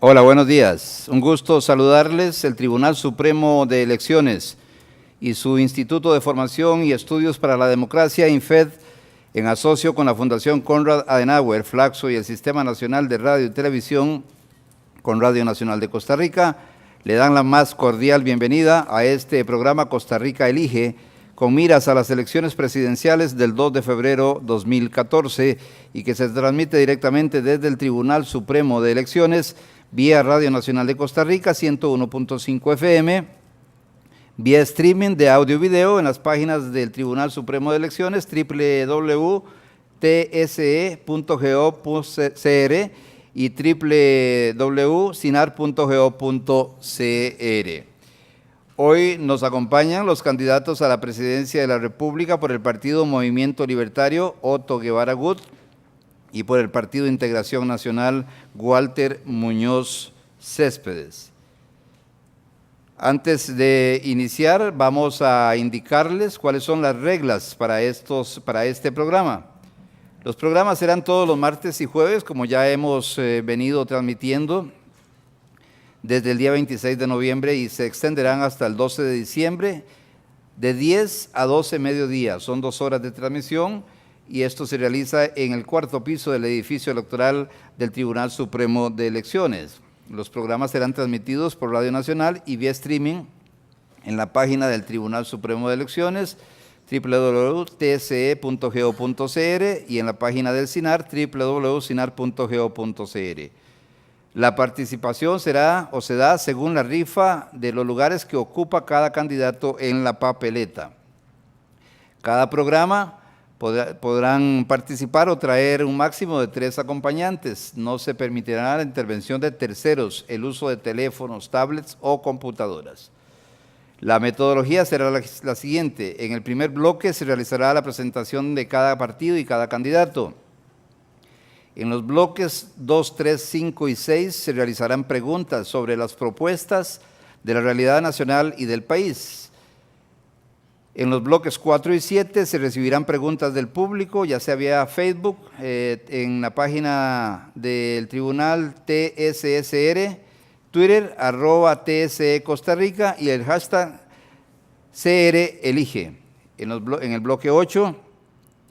Hola, buenos días. Un gusto saludarles. El Tribunal Supremo de Elecciones y su Instituto de Formación y Estudios para la Democracia, INFED, en asocio con la Fundación Konrad Adenauer, Flaxo y el Sistema Nacional de Radio y Televisión, con Radio Nacional de Costa Rica, le dan la más cordial bienvenida a este programa Costa Rica Elige, con miras a las elecciones presidenciales del 2 de febrero 2014 y que se transmite directamente desde el Tribunal Supremo de Elecciones vía Radio Nacional de Costa Rica 101.5 FM, vía streaming de audio y video en las páginas del Tribunal Supremo de Elecciones www.tse.go.cr y www.sinar.go.cr. Hoy nos acompañan los candidatos a la presidencia de la República por el Partido Movimiento Libertario, Otto Guevara Gut, y por el Partido Integración Nacional, Walter Muñoz Céspedes. Antes de iniciar, vamos a indicarles cuáles son las reglas para este programa. Los programas serán todos los martes y jueves, como ya hemos venido transmitiendo desde el día 26 de noviembre y se extenderán hasta el 12 de diciembre, de 10 a 12 mediodía. Son 2 horas de transmisión y esto se realiza en el cuarto piso del edificio electoral del Tribunal Supremo de Elecciones. Los programas serán transmitidos por Radio Nacional y vía streaming en la página del Tribunal Supremo de Elecciones, www.tse.go.cr, y en la página del SINAR, www.sinar.go.cr. La participación se da según la rifa de los lugares que ocupa cada candidato en la papeleta. Cada programa podrán participar o traer un máximo de 3 acompañantes. No se permitirá la intervención de terceros, el uso de teléfonos, tablets o computadoras. La metodología será la siguiente. En el primer bloque se realizará la presentación de cada partido y cada candidato. En los bloques 2, 3, 5 y 6 se realizarán preguntas sobre las propuestas de la realidad nacional y del país. En los bloques 4 y 7 se recibirán preguntas del público, ya sea vía Facebook, en la página del Tribunal TSSR, Twitter, @TSE Costa Rica y el hashtag CRElige. En el bloque 8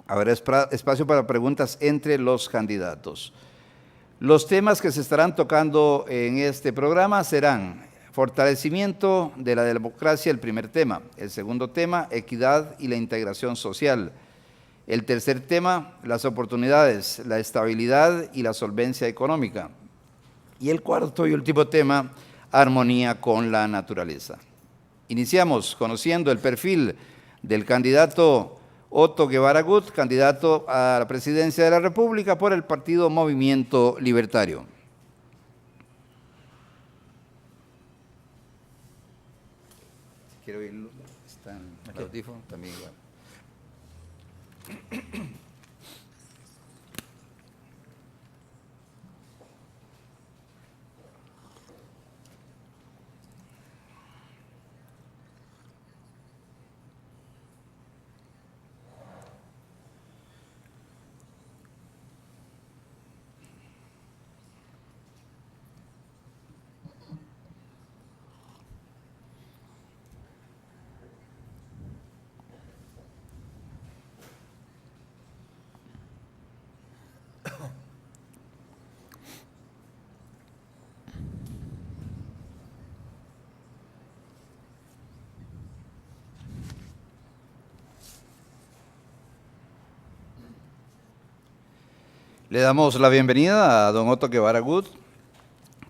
habrá espacio para preguntas entre los candidatos. Los temas que se estarán tocando en este programa serán fortalecimiento de la democracia, el primer tema. El segundo tema, equidad y la integración social. El tercer tema, las oportunidades, la estabilidad y la solvencia económica. Y el cuarto y último tema, armonía con la naturaleza. Iniciamos conociendo el perfil del candidato Otto Guevara Gut, candidato a la presidencia de la República por el Partido Movimiento Libertario. Si quiero oírlo, está en el audífono también igual. Le damos la bienvenida a don Otto Guevara Gut,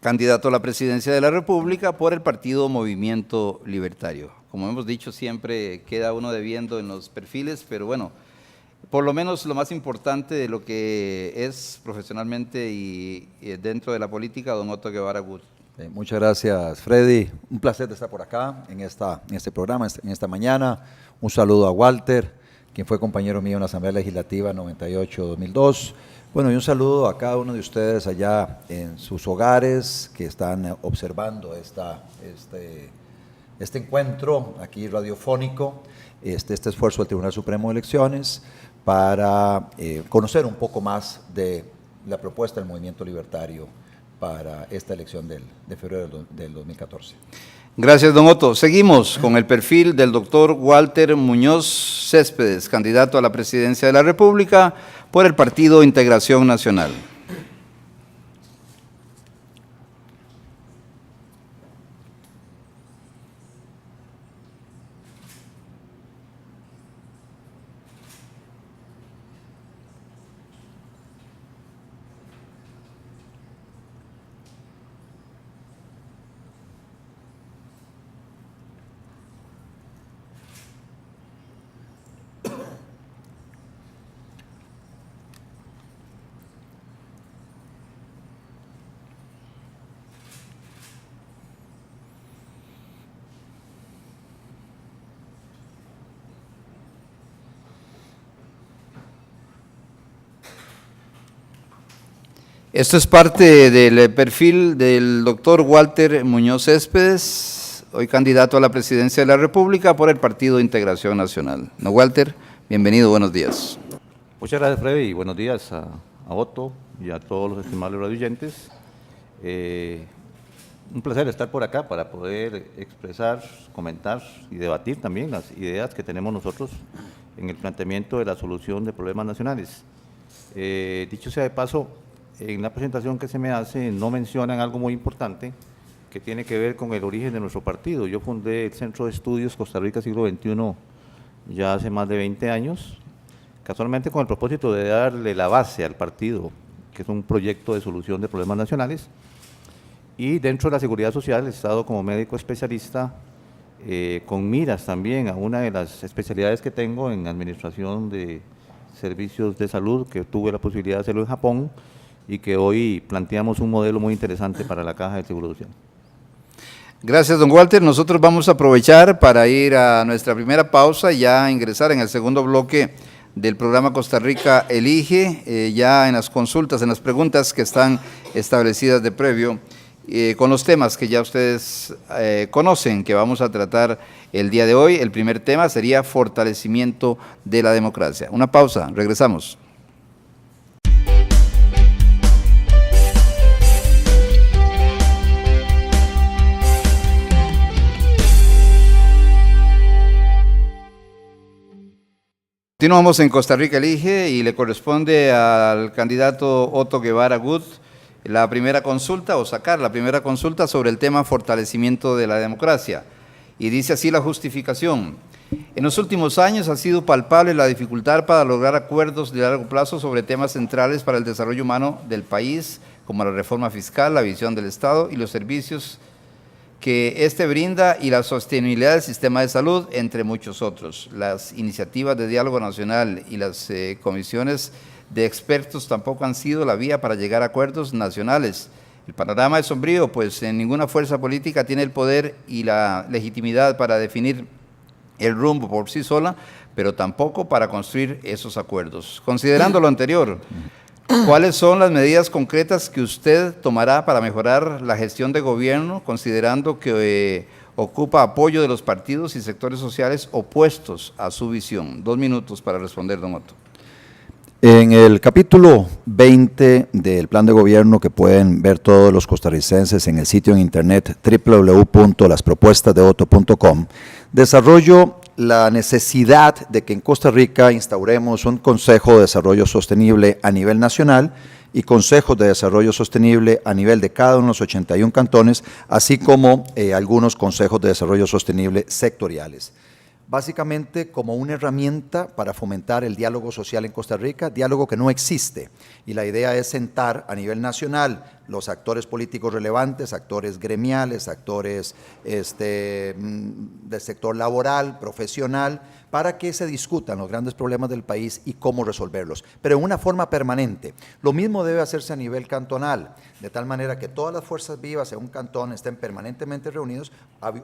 candidato a la presidencia de la República por el Partido Movimiento Libertario. Como hemos dicho, siempre queda uno debiendo en los perfiles, pero bueno, por lo menos lo más importante de lo que es profesionalmente y dentro de la política, don Otto Guevara Gut. Muchas gracias, Freddy. Un placer de estar por acá en este programa, en esta mañana. Un saludo a Walter, quien fue compañero mío en la Asamblea Legislativa 98-2002. Bueno, y un saludo a cada uno de ustedes allá en sus hogares que están observando este encuentro aquí radiofónico, este esfuerzo del Tribunal Supremo de Elecciones para conocer un poco más de la propuesta del Movimiento Libertario para esta elección de febrero del 2014. Gracias, don Otto. Seguimos con el perfil del doctor Walter Muñoz Céspedes, candidato a la presidencia de la República por el Partido Integración Nacional. Esto es parte del perfil del doctor Walter Muñoz Céspedes, hoy candidato a la presidencia de la República por el Partido Integración Nacional. No, Walter, bienvenido, buenos días. Muchas gracias, Freddy, y buenos días a Otto y a todos los estimables radioyentes. Un placer estar por acá para poder expresar, comentar y debatir también las ideas que tenemos nosotros en el planteamiento de la solución de problemas nacionales. Dicho sea de paso, en la presentación que se me hace no mencionan algo muy importante que tiene que ver con el origen de nuestro partido. Yo fundé el Centro de Estudios Costa Rica Siglo XXI ya hace más de 20 años, casualmente con el propósito de darle la base al partido, que es un proyecto de solución de problemas nacionales. Y dentro de la seguridad social he estado como médico especialista con miras también a una de las especialidades que tengo en administración de servicios de salud, que tuve la posibilidad de hacerlo en Japón, y que hoy planteamos un modelo muy interesante para la Caja de Seguro Social. Gracias, don Walter. Nosotros vamos a aprovechar para ir a nuestra primera pausa y ya ingresar en el segundo bloque del programa Costa Rica Elige, ya en las consultas, en las preguntas que están establecidas de previo, con los temas que ya ustedes conocen, que vamos a tratar el día de hoy. El primer tema sería fortalecimiento de la democracia. Una pausa, regresamos. Continuamos en Costa Rica Elige y le corresponde al candidato Otto Guevara Gut la primera consulta o sacar la primera consulta sobre el tema fortalecimiento de la democracia. Y dice así la justificación: en los últimos años ha sido palpable la dificultad para lograr acuerdos de largo plazo sobre temas centrales para el desarrollo humano del país, como la reforma fiscal, la visión del Estado y los servicios que éste brinda y la sostenibilidad del sistema de salud, entre muchos otros. Las iniciativas de diálogo nacional y las comisiones de expertos tampoco han sido la vía para llegar a acuerdos nacionales. El panorama es sombrío, pues ninguna fuerza política tiene el poder y la legitimidad para definir el rumbo por sí sola, pero tampoco para construir esos acuerdos. Considerando lo anterior, ¿cuáles son las medidas concretas que usted tomará para mejorar la gestión de gobierno, considerando que ocupa apoyo de los partidos y sectores sociales opuestos a su visión? 2 minutos para responder, don Otto. En el capítulo 20 del plan de gobierno, que pueden ver todos los costarricenses en el sitio en internet www.laspropuestasdeotto.com, desarrollo la necesidad de que en Costa Rica instauremos un Consejo de Desarrollo Sostenible a nivel nacional y consejos de desarrollo sostenible a nivel de cada uno de los 81 cantones, así como algunos consejos de desarrollo sostenible sectoriales. Básicamente como una herramienta para fomentar el diálogo social en Costa Rica, diálogo que no existe. Y la idea es sentar a nivel nacional los actores políticos relevantes, actores gremiales, actores del sector laboral, profesional, para que se discutan los grandes problemas del país y cómo resolverlos, pero en una forma permanente. Lo mismo debe hacerse a nivel cantonal, de tal manera que todas las fuerzas vivas en un cantón estén permanentemente reunidos.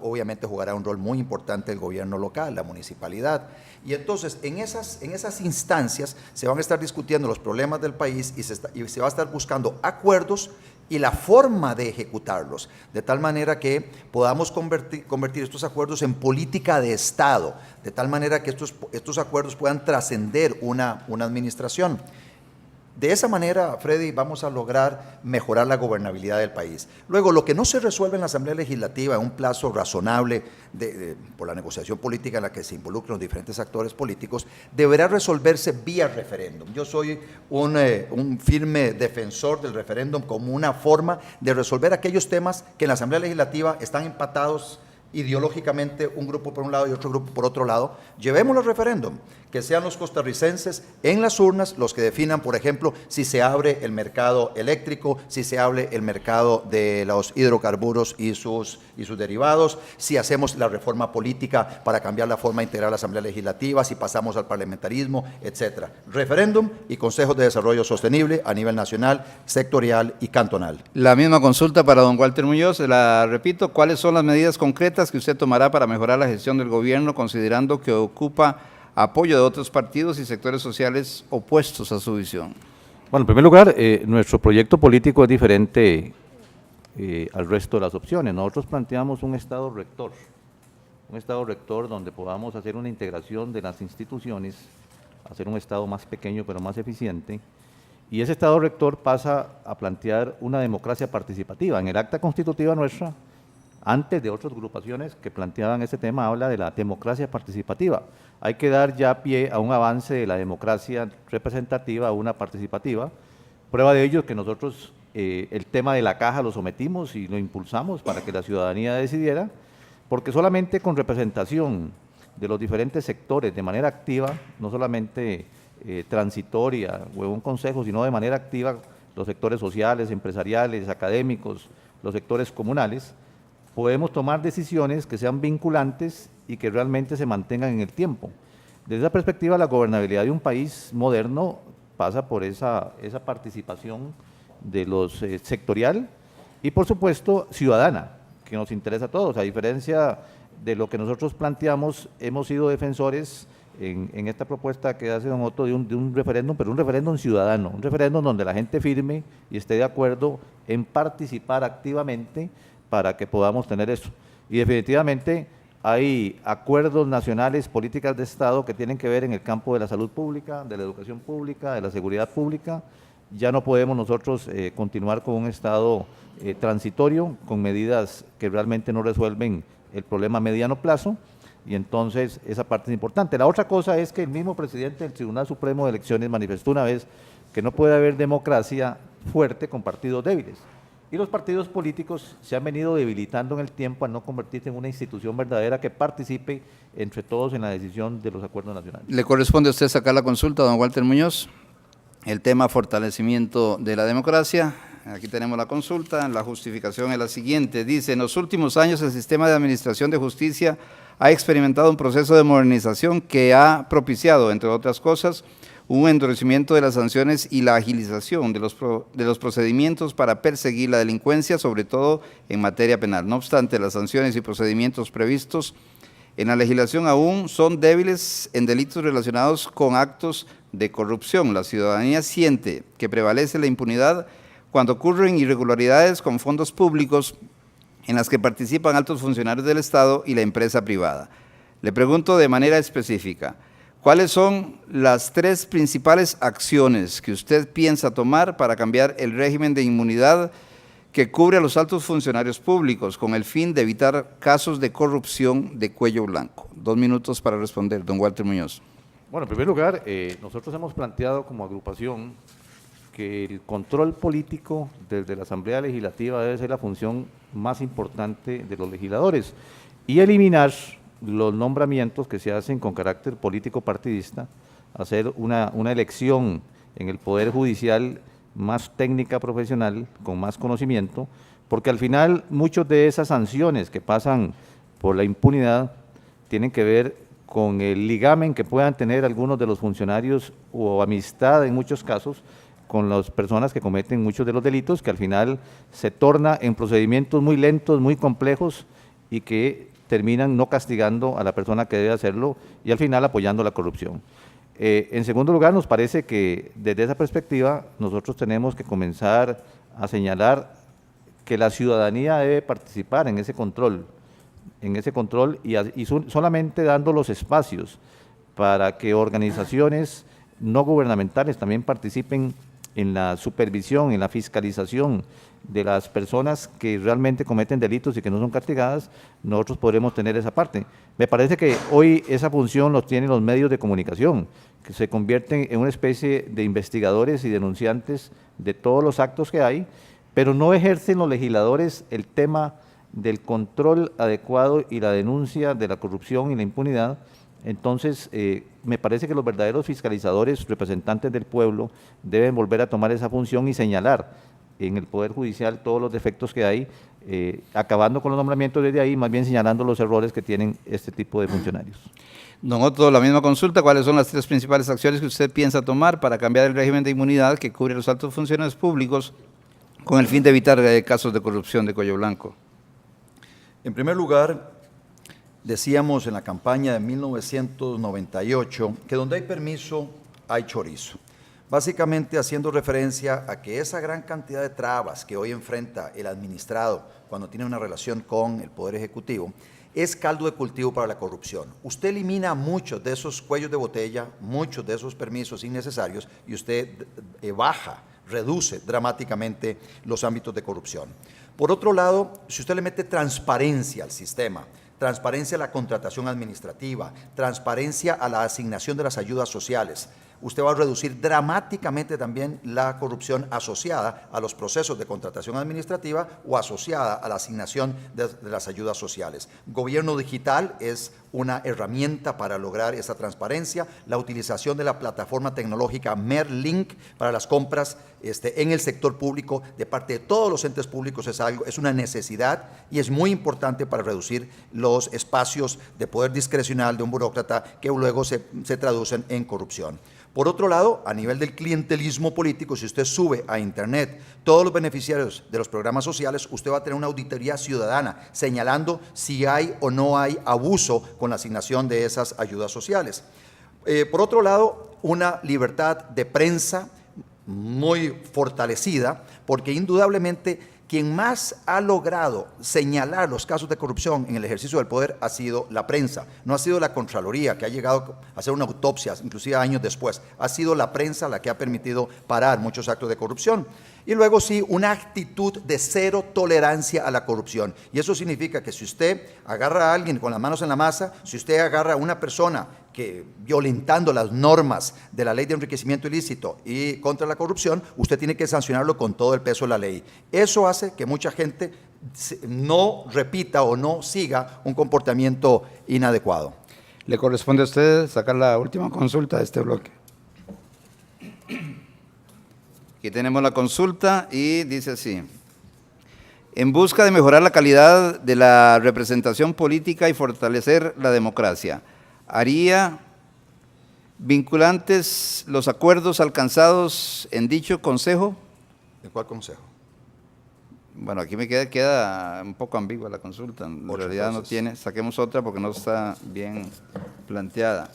Obviamente jugará un rol muy importante el gobierno local, la municipalidad, y entonces en esas instancias se van a estar discutiendo los problemas del país y se va a estar buscando acuerdos y la forma de ejecutarlos, de tal manera que podamos convertir estos acuerdos en política de Estado, de tal manera que estos acuerdos puedan trascender una administración. De esa manera, Freddy, vamos a lograr mejorar la gobernabilidad del país. Luego, lo que no se resuelve en la Asamblea Legislativa en un plazo razonable por la negociación política en la que se involucran los diferentes actores políticos, deberá resolverse vía referéndum. Yo soy un firme defensor del referéndum como una forma de resolver aquellos temas que en la Asamblea Legislativa están empatados ideológicamente, un grupo por un lado y otro grupo por otro lado. Llevémoslo al referéndum, que sean los costarricenses en las urnas los que definan, por ejemplo, si se abre el mercado eléctrico, si se abre el mercado de los hidrocarburos y sus derivados, si hacemos la reforma política para cambiar la forma integral de la Asamblea Legislativa, si pasamos al parlamentarismo, etcétera. Referéndum y consejos de desarrollo sostenible a nivel nacional, sectorial y cantonal. La misma consulta para don Walter Muñoz, la repito, ¿cuáles son las medidas concretas que usted tomará para mejorar la gestión del gobierno, considerando que ocupa apoyo de otros partidos y sectores sociales opuestos a su visión? Bueno, en primer lugar, nuestro proyecto político es diferente al resto de las opciones. Nosotros planteamos un Estado rector donde podamos hacer una integración de las instituciones, hacer un Estado más pequeño pero más eficiente, y ese Estado rector pasa a plantear una democracia participativa. En el acta constitutiva nuestra, antes de otras agrupaciones que planteaban este tema, habla de la democracia participativa. Hay que dar ya pie a un avance de la democracia representativa a una participativa. Prueba de ello es que nosotros el tema de la caja lo sometimos y lo impulsamos para que la ciudadanía decidiera, porque solamente con representación de los diferentes sectores de manera activa, no solamente transitoria o en un consejo, sino de manera activa, los sectores sociales, empresariales, académicos, los sectores comunales, podemos tomar decisiones que sean vinculantes y que realmente se mantengan en el tiempo. Desde esa perspectiva, la gobernabilidad de un país moderno pasa por esa participación de los sectorial y, por supuesto, ciudadana, que nos interesa a todos. A diferencia de lo que nosotros planteamos, hemos sido defensores en esta propuesta que hace don Otto de un referéndum, pero un referéndum ciudadano, un referéndum donde la gente firme y esté de acuerdo en participar activamente para que podamos tener eso. Y definitivamente hay acuerdos nacionales, políticas de Estado que tienen que ver en el campo de la salud pública, de la educación pública, de la seguridad pública. Ya no podemos nosotros continuar con un Estado transitorio, con medidas que realmente no resuelven el problema a mediano plazo, y entonces esa parte es importante. La otra cosa es que el mismo presidente del Tribunal Supremo de Elecciones manifestó una vez que no puede haber democracia fuerte con partidos débiles. Y los partidos políticos se han venido debilitando en el tiempo al no convertirse en una institución verdadera que participe entre todos en la decisión de los acuerdos nacionales. Le corresponde a usted sacar la consulta, don Walter Muñoz. El tema fortalecimiento de la democracia. Aquí tenemos la consulta. La justificación es la siguiente. Dice, en los últimos años el sistema de administración de justicia ha experimentado un proceso de modernización que ha propiciado, entre otras cosas, un endurecimiento de las sanciones y la agilización de los procedimientos para perseguir la delincuencia, sobre todo en materia penal. No obstante, las sanciones y procedimientos previstos en la legislación aún son débiles en delitos relacionados con actos de corrupción. La ciudadanía siente que prevalece la impunidad cuando ocurren irregularidades con fondos públicos en las que participan altos funcionarios del Estado y la empresa privada. Le pregunto de manera específica, ¿cuáles son las 3 principales acciones que usted piensa tomar para cambiar el régimen de inmunidad que cubre a los altos funcionarios públicos con el fin de evitar casos de corrupción de cuello blanco? 2 minutos para responder, don Walter Muñoz. Bueno, en primer lugar, nosotros hemos planteado como agrupación que el control político desde la Asamblea Legislativa debe ser la función más importante de los legisladores y eliminar los nombramientos que se hacen con carácter político partidista, hacer una elección en el Poder Judicial más técnica, profesional, con más conocimiento, porque al final muchas de esas sanciones que pasan por la impunidad tienen que ver con el ligamen que puedan tener algunos de los funcionarios o amistad en muchos casos con las personas que cometen muchos de los delitos, que al final se torna en procedimientos muy lentos, muy complejos y que terminan no castigando a la persona que debe hacerlo y al final apoyando la corrupción. En segundo lugar, nos parece que desde esa perspectiva nosotros tenemos que comenzar a señalar que la ciudadanía debe participar en ese control y solamente dando los espacios para que organizaciones no gubernamentales también participen en la supervisión, en la fiscalización de las personas que realmente cometen delitos y que no son castigadas, nosotros podremos tener esa parte. Me parece que hoy esa función los tienen los medios de comunicación, que se convierten en una especie de investigadores y denunciantes de todos los actos que hay, pero no ejercen los legisladores el tema del control adecuado y la denuncia de la corrupción y la impunidad. Entonces, me parece que los verdaderos fiscalizadores, representantes del pueblo, deben volver a tomar esa función y señalar en el Poder Judicial todos los defectos que hay, acabando con los nombramientos desde ahí, más bien señalando los errores que tienen este tipo de funcionarios. Don Otto, la misma consulta, ¿cuáles son las 3 principales acciones que usted piensa tomar para cambiar el régimen de inmunidad que cubre a los altos funcionarios públicos con el fin de evitar casos de corrupción de cuello blanco? En primer lugar, decíamos en la campaña de 1998 que donde hay permiso hay chorizo. Básicamente haciendo referencia a que esa gran cantidad de trabas que hoy enfrenta el administrado cuando tiene una relación con el Poder Ejecutivo es caldo de cultivo para la corrupción. Usted elimina muchos de esos cuellos de botella, muchos de esos permisos innecesarios y usted reduce dramáticamente los ámbitos de corrupción. Por otro lado, si usted le mete transparencia al sistema, transparencia a la contratación administrativa, transparencia a la asignación de las ayudas sociales, usted va a reducir dramáticamente también la corrupción asociada a los procesos de contratación administrativa o asociada a la asignación de las ayudas sociales. Gobierno digital es una herramienta para lograr esa transparencia. La utilización de la plataforma tecnológica Merlink para las compras en el sector público de parte de todos los entes públicos es una necesidad y es muy importante para reducir los espacios de poder discrecional de un burócrata que luego se traducen en corrupción. Por otro lado, a nivel del clientelismo político, si usted sube a Internet todos los beneficiarios de los programas sociales, usted va a tener una auditoría ciudadana señalando si hay o no hay abuso con la asignación de esas ayudas sociales. Por otro lado, una libertad de prensa muy fortalecida, porque indudablemente quien más ha logrado señalar los casos de corrupción en el ejercicio del poder ha sido la prensa, no ha sido la Contraloría, que ha llegado a hacer una autopsia, inclusive años después, ha sido la prensa la que ha permitido parar muchos actos de corrupción. Y luego sí, una actitud de cero tolerancia a la corrupción. Y eso significa que si usted agarra a alguien con las manos en la masa, si usted agarra a una persona que violentando las normas de la ley de enriquecimiento ilícito y contra la corrupción, usted tiene que sancionarlo con todo el peso de la ley. Eso hace que mucha gente no repita o no siga un comportamiento inadecuado. Le corresponde a usted sacar la última consulta de este bloque. Aquí tenemos la consulta y dice así: en busca de mejorar la calidad de la representación política y fortalecer la democracia, ¿haría vinculantes los acuerdos alcanzados en dicho consejo? ¿De cuál consejo? Bueno, aquí me queda un poco ambigua la consulta, en realidad no tiene, saquemos otra porque no está bien planteada.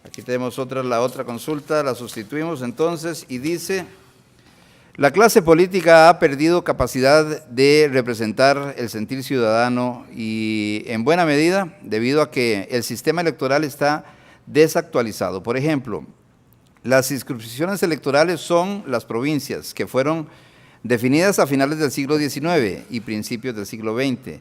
Aquí tenemos la otra consulta, la sustituimos entonces y dice: la clase política ha perdido capacidad de representar el sentir ciudadano y en buena medida debido a que el sistema electoral está desactualizado. Por ejemplo, las circunscripciones electorales son las provincias que fueron definidas a finales del siglo XIX y principios del siglo XX,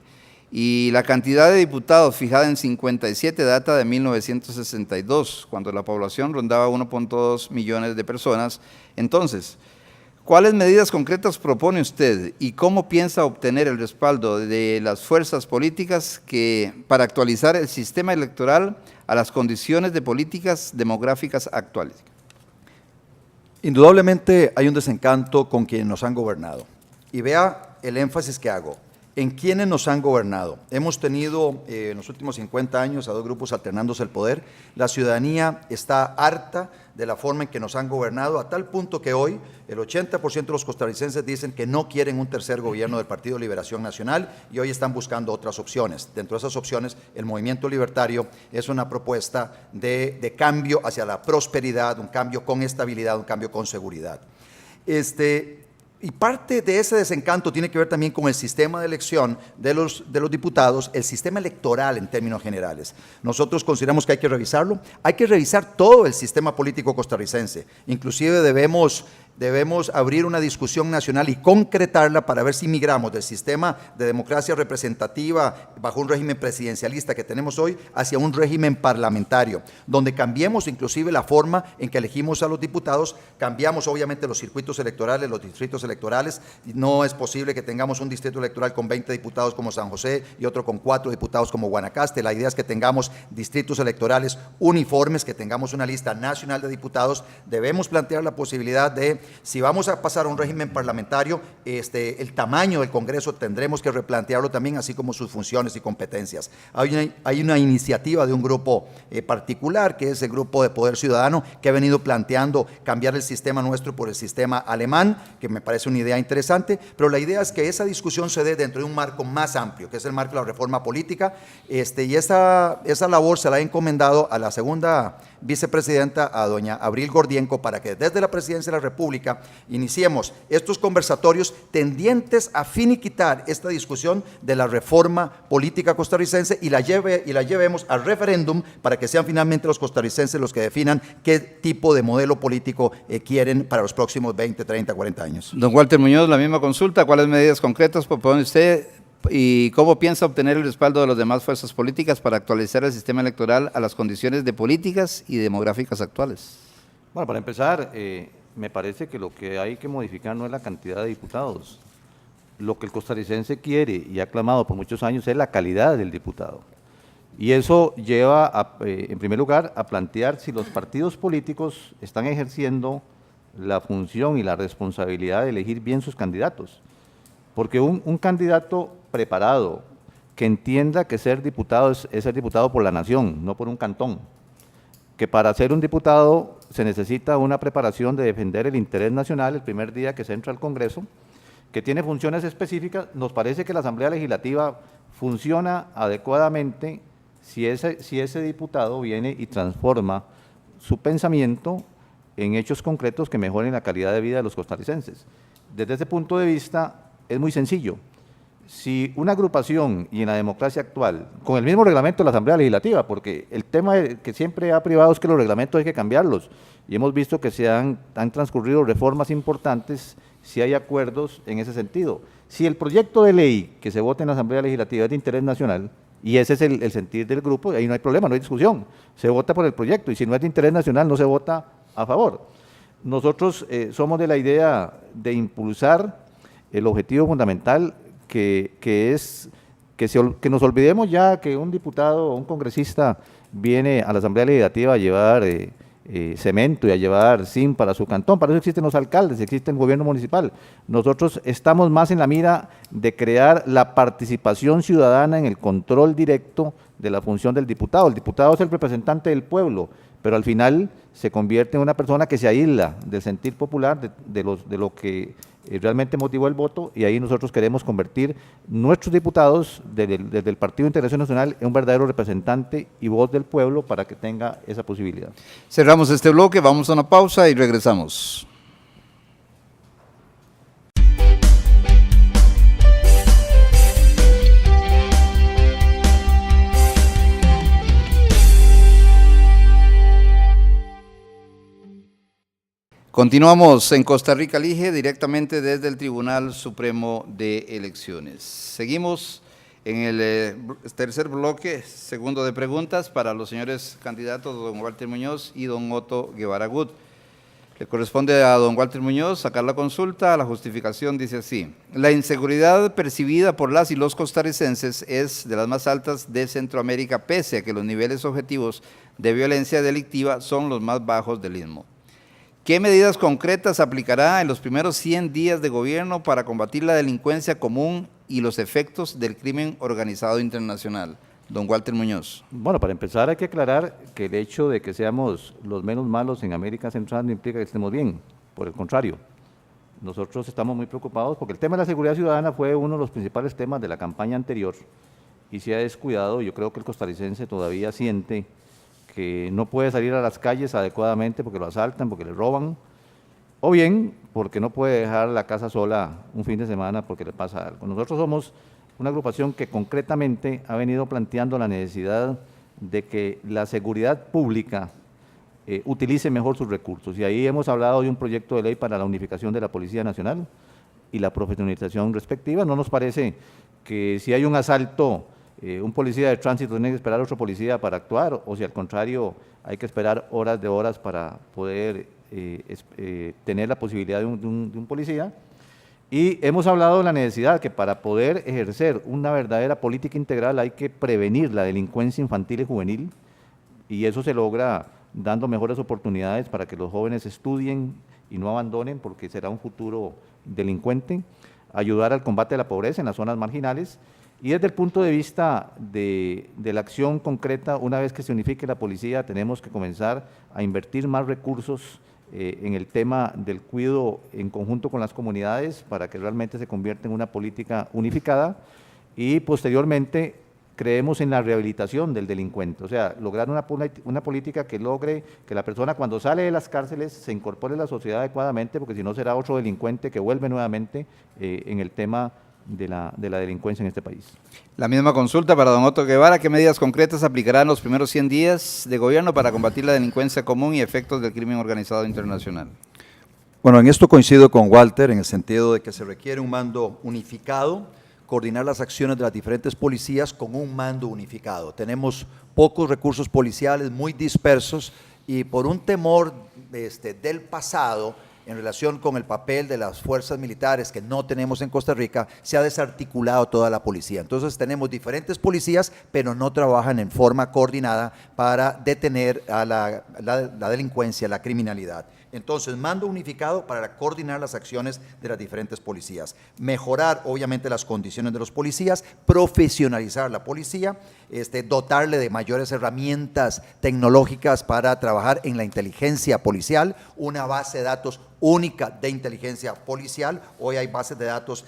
y la cantidad de diputados fijada en 57 data de 1962, cuando la población rondaba 1.2 millones de personas. Entonces, ¿cuáles medidas concretas propone usted y cómo piensa obtener el respaldo de las fuerzas políticas para actualizar el sistema electoral a las condiciones de políticas demográficas actuales? Indudablemente hay un desencanto con quienes nos han gobernado. Y vea el énfasis que hago. ¿En quiénes nos han gobernado? Hemos tenido en los últimos 50 años a dos grupos alternándose el poder. La ciudadanía está harta de la forma en que nos han gobernado, a tal punto que hoy el 80% de los costarricenses dicen que no quieren un tercer gobierno del Partido de Liberación Nacional y hoy están buscando otras opciones. Dentro de esas opciones, el Movimiento Libertario es una propuesta de cambio hacia la prosperidad, un cambio con estabilidad, un cambio con seguridad. Y parte de ese desencanto tiene que ver también con el sistema de elección de los diputados, el sistema electoral en términos generales. Nosotros consideramos que hay que revisarlo, hay que revisar todo el sistema político costarricense, inclusive debemos debemos abrir una discusión nacional y concretarla para ver si migramos del sistema de democracia representativa bajo un régimen presidencialista que tenemos hoy hacia un régimen parlamentario, donde cambiemos inclusive la forma en que elegimos a los diputados, cambiamos obviamente los circuitos electorales, los distritos electorales. No es posible que tengamos un distrito electoral con 20 diputados como San José y otro con 4 diputados como Guanacaste. La idea es que tengamos distritos electorales uniformes, que tengamos una lista nacional de diputados. Debemos plantear la posibilidad de, si vamos a pasar a un régimen parlamentario, el tamaño del Congreso tendremos que replantearlo también, así como sus funciones y competencias. Hay una iniciativa de un grupo particular, que es el Grupo de Poder Ciudadano, que ha venido planteando cambiar el sistema nuestro por el sistema alemán, que me parece una idea interesante, pero la idea es que esa discusión se dé dentro de un marco más amplio, que es el marco de la reforma política, y esa labor se la ha encomendado a la segunda vicepresidenta, a doña Abril Gordienco, para que desde la Presidencia de la República iniciemos estos conversatorios tendientes a finiquitar esta discusión de la reforma política costarricense y la llevemos al referéndum para que sean finalmente los costarricenses los que definan qué tipo de modelo político quieren para los próximos 20, 30, 40 años. Don Walter Muñoz, la misma consulta. ¿Cuáles medidas concretas propone usted y cómo piensa obtener el respaldo de las demás fuerzas políticas para actualizar el sistema electoral a las condiciones de políticas y demográficas actuales? Bueno, para empezar, me parece que lo que hay que modificar no es la cantidad de diputados. Lo que el costarricense quiere y ha clamado por muchos años es la calidad del diputado. Y eso lleva, en primer lugar, a plantear si los partidos políticos están ejerciendo la función y la responsabilidad de elegir bien sus candidatos. Porque un candidato preparado, que entienda que ser diputado es ser diputado por la nación, no por un cantón, que para ser un diputado se necesita una preparación de defender el interés nacional el primer día que se entra al Congreso, que tiene funciones específicas. Nos parece que la Asamblea Legislativa funciona adecuadamente si ese diputado viene y transforma su pensamiento en hechos concretos que mejoren la calidad de vida de los costarricenses. Desde ese punto de vista es muy sencillo. Si una agrupación, y en la democracia actual, con el mismo reglamento de la Asamblea Legislativa, porque el tema que siempre ha privado es que los reglamentos hay que cambiarlos, y hemos visto que han transcurrido reformas importantes si hay acuerdos en ese sentido. Si el proyecto de ley que se vote en la Asamblea Legislativa es de interés nacional, y ese es el sentir del grupo, ahí no hay problema, no hay discusión, se vota por el proyecto, y si no es de interés nacional no se vota a favor. Nosotros somos de la idea de impulsar el objetivo fundamental que nos olvidemos ya que un diputado o un congresista viene a la Asamblea Legislativa a llevar cemento y a llevar zinc para su cantón. Para eso existen los alcaldes, existe el gobierno municipal. Nosotros estamos más en la mira de crear la participación ciudadana en el control directo de la función del diputado. El diputado es el representante del pueblo, pero al final se convierte en una persona que se aísla del sentir popular, de lo que realmente motivó el voto, y ahí nosotros queremos convertir nuestros diputados desde el Partido de Integración Nacional en un verdadero representante y voz del pueblo para que tenga esa posibilidad. Cerramos este bloque, vamos a una pausa y regresamos. Continuamos en Costa Rica Elige, directamente desde el Tribunal Supremo de Elecciones. Seguimos en el tercer bloque, segundo de preguntas, para los señores candidatos don Walter Muñoz y don Otto Guevara Gut. Le corresponde a don Walter Muñoz sacar la consulta. La justificación dice así: la inseguridad percibida por las y los costarricenses es de las más altas de Centroamérica, pese a que los niveles objetivos de violencia delictiva son los más bajos del istmo. ¿Qué medidas concretas aplicará en los primeros 100 días de gobierno para combatir la delincuencia común y los efectos del crimen organizado internacional? Don Walter Muñoz. Bueno, para empezar hay que aclarar que el hecho de que seamos los menos malos en América Central no implica que estemos bien, por el contrario. Nosotros estamos muy preocupados porque el tema de la seguridad ciudadana fue uno de los principales temas de la campaña anterior y se ha descuidado. Yo creo que el costarricense todavía siente que no puede salir a las calles adecuadamente porque lo asaltan, porque le roban, o bien porque no puede dejar la casa sola un fin de semana porque le pasa algo. Nosotros somos una agrupación que concretamente ha venido planteando la necesidad de que la seguridad pública utilice mejor sus recursos. Y ahí hemos hablado de un proyecto de ley para la unificación de la Policía Nacional y la profesionalización respectiva. No nos parece que si hay un asalto, un policía de tránsito tiene que esperar a otro policía para actuar, o si al contrario hay que esperar horas de horas para poder tener la posibilidad de un policía. Y hemos hablado de la necesidad que para poder ejercer una verdadera política integral hay que prevenir la delincuencia infantil y juvenil, y eso se logra dando mejores oportunidades para que los jóvenes estudien y no abandonen, porque será un futuro delincuente, ayudar al combate de la pobreza en las zonas marginales, y desde el punto de vista de la acción concreta, una vez que se unifique la policía, tenemos que comenzar a invertir más recursos en el tema del cuidado en conjunto con las comunidades para que realmente se convierta en una política unificada, y posteriormente creemos en la rehabilitación del delincuente, o sea, lograr una política que logre que la persona cuando sale de las cárceles se incorpore a la sociedad adecuadamente, porque si no será otro delincuente que vuelve nuevamente en el tema de la delincuencia en este país. La misma consulta para don Otto Guevara. ¿Qué medidas concretas aplicarán los primeros 100 días de gobierno para combatir la delincuencia común y efectos del crimen organizado internacional? Bueno, en esto coincido con Walter en el sentido de que se requiere un mando unificado, coordinar las acciones de las diferentes policías con un mando unificado. Tenemos pocos recursos policiales, muy dispersos, y por un temor del pasado en relación con el papel de las fuerzas militares que no tenemos en Costa Rica, se ha desarticulado toda la policía. Entonces tenemos diferentes policías, pero no trabajan en forma coordinada para detener a la delincuencia, la criminalidad. Entonces, mando unificado para coordinar las acciones de las diferentes policías. Mejorar, obviamente, las condiciones de los policías, profesionalizar la policía, dotarle de mayores herramientas tecnológicas para trabajar en la inteligencia policial, una base de datos única de inteligencia policial. Hoy hay bases de datos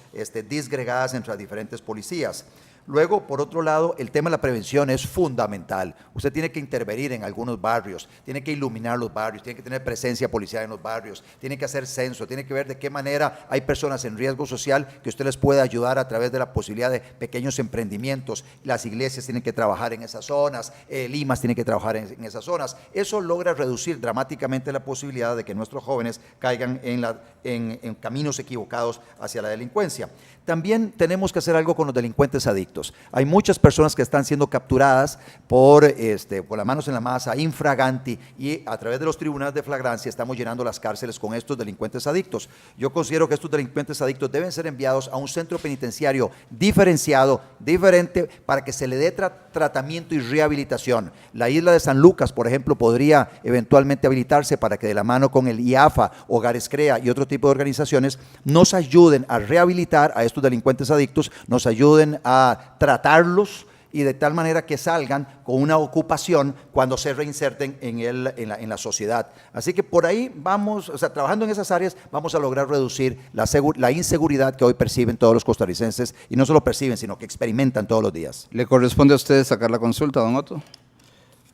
disgregadas entre las diferentes policías. Luego, por otro lado, el tema de la prevención es fundamental. Usted tiene que intervenir en algunos barrios, tiene que iluminar los barrios, tiene que tener presencia policial en los barrios, tiene que hacer censo, tiene que ver de qué manera hay personas en riesgo social que usted les puede ayudar a través de la posibilidad de pequeños emprendimientos. Las iglesias tienen que trabajar en esas zonas, Limas tiene que trabajar en esas zonas. Eso logra reducir dramáticamente la posibilidad de que nuestros jóvenes caigan en caminos equivocados hacia la delincuencia. También tenemos que hacer algo con los delincuentes adictos. Hay muchas personas que están siendo capturadas por las manos en la masa, infraganti, y a través de los tribunales de flagrancia estamos llenando las cárceles con estos delincuentes adictos. Yo considero que estos delincuentes adictos deben ser enviados a un centro penitenciario diferenciado, diferente, para que se le dé tratamiento y rehabilitación. La isla de San Lucas, por ejemplo, podría eventualmente habilitarse para que de la mano con el IAFA, Hogares CREA y otro tipo de organizaciones nos ayuden a rehabilitar a estos delincuentes adictos, nos ayuden a tratarlos y de tal manera que salgan con una ocupación cuando se reinserten en la sociedad. Así que por ahí vamos, trabajando en esas áreas, vamos a lograr reducir la inseguridad que hoy perciben todos los costarricenses, y no solo perciben, sino que experimentan todos los días. ¿Le corresponde a usted sacar la consulta, don Otto?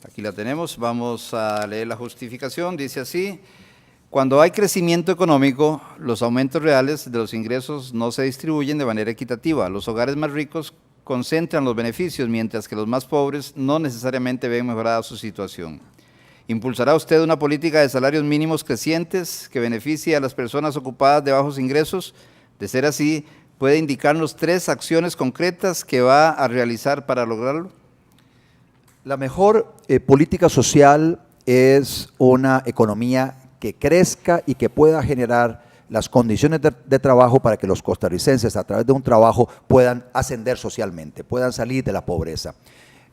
Aquí la tenemos, vamos a leer la justificación, dice así: cuando hay crecimiento económico, los aumentos reales de los ingresos no se distribuyen de manera equitativa. Los hogares más ricos concentran los beneficios, mientras que los más pobres no necesariamente ven mejorada su situación. ¿Impulsará usted una política de salarios mínimos crecientes que beneficie a las personas ocupadas de bajos ingresos? De ser así, ¿puede indicarnos 3 acciones concretas que va a realizar para lograrlo? La mejor política social es una economía que crezca y que pueda generar las condiciones de trabajo para que los costarricenses a través de un trabajo puedan ascender socialmente, puedan salir de la pobreza.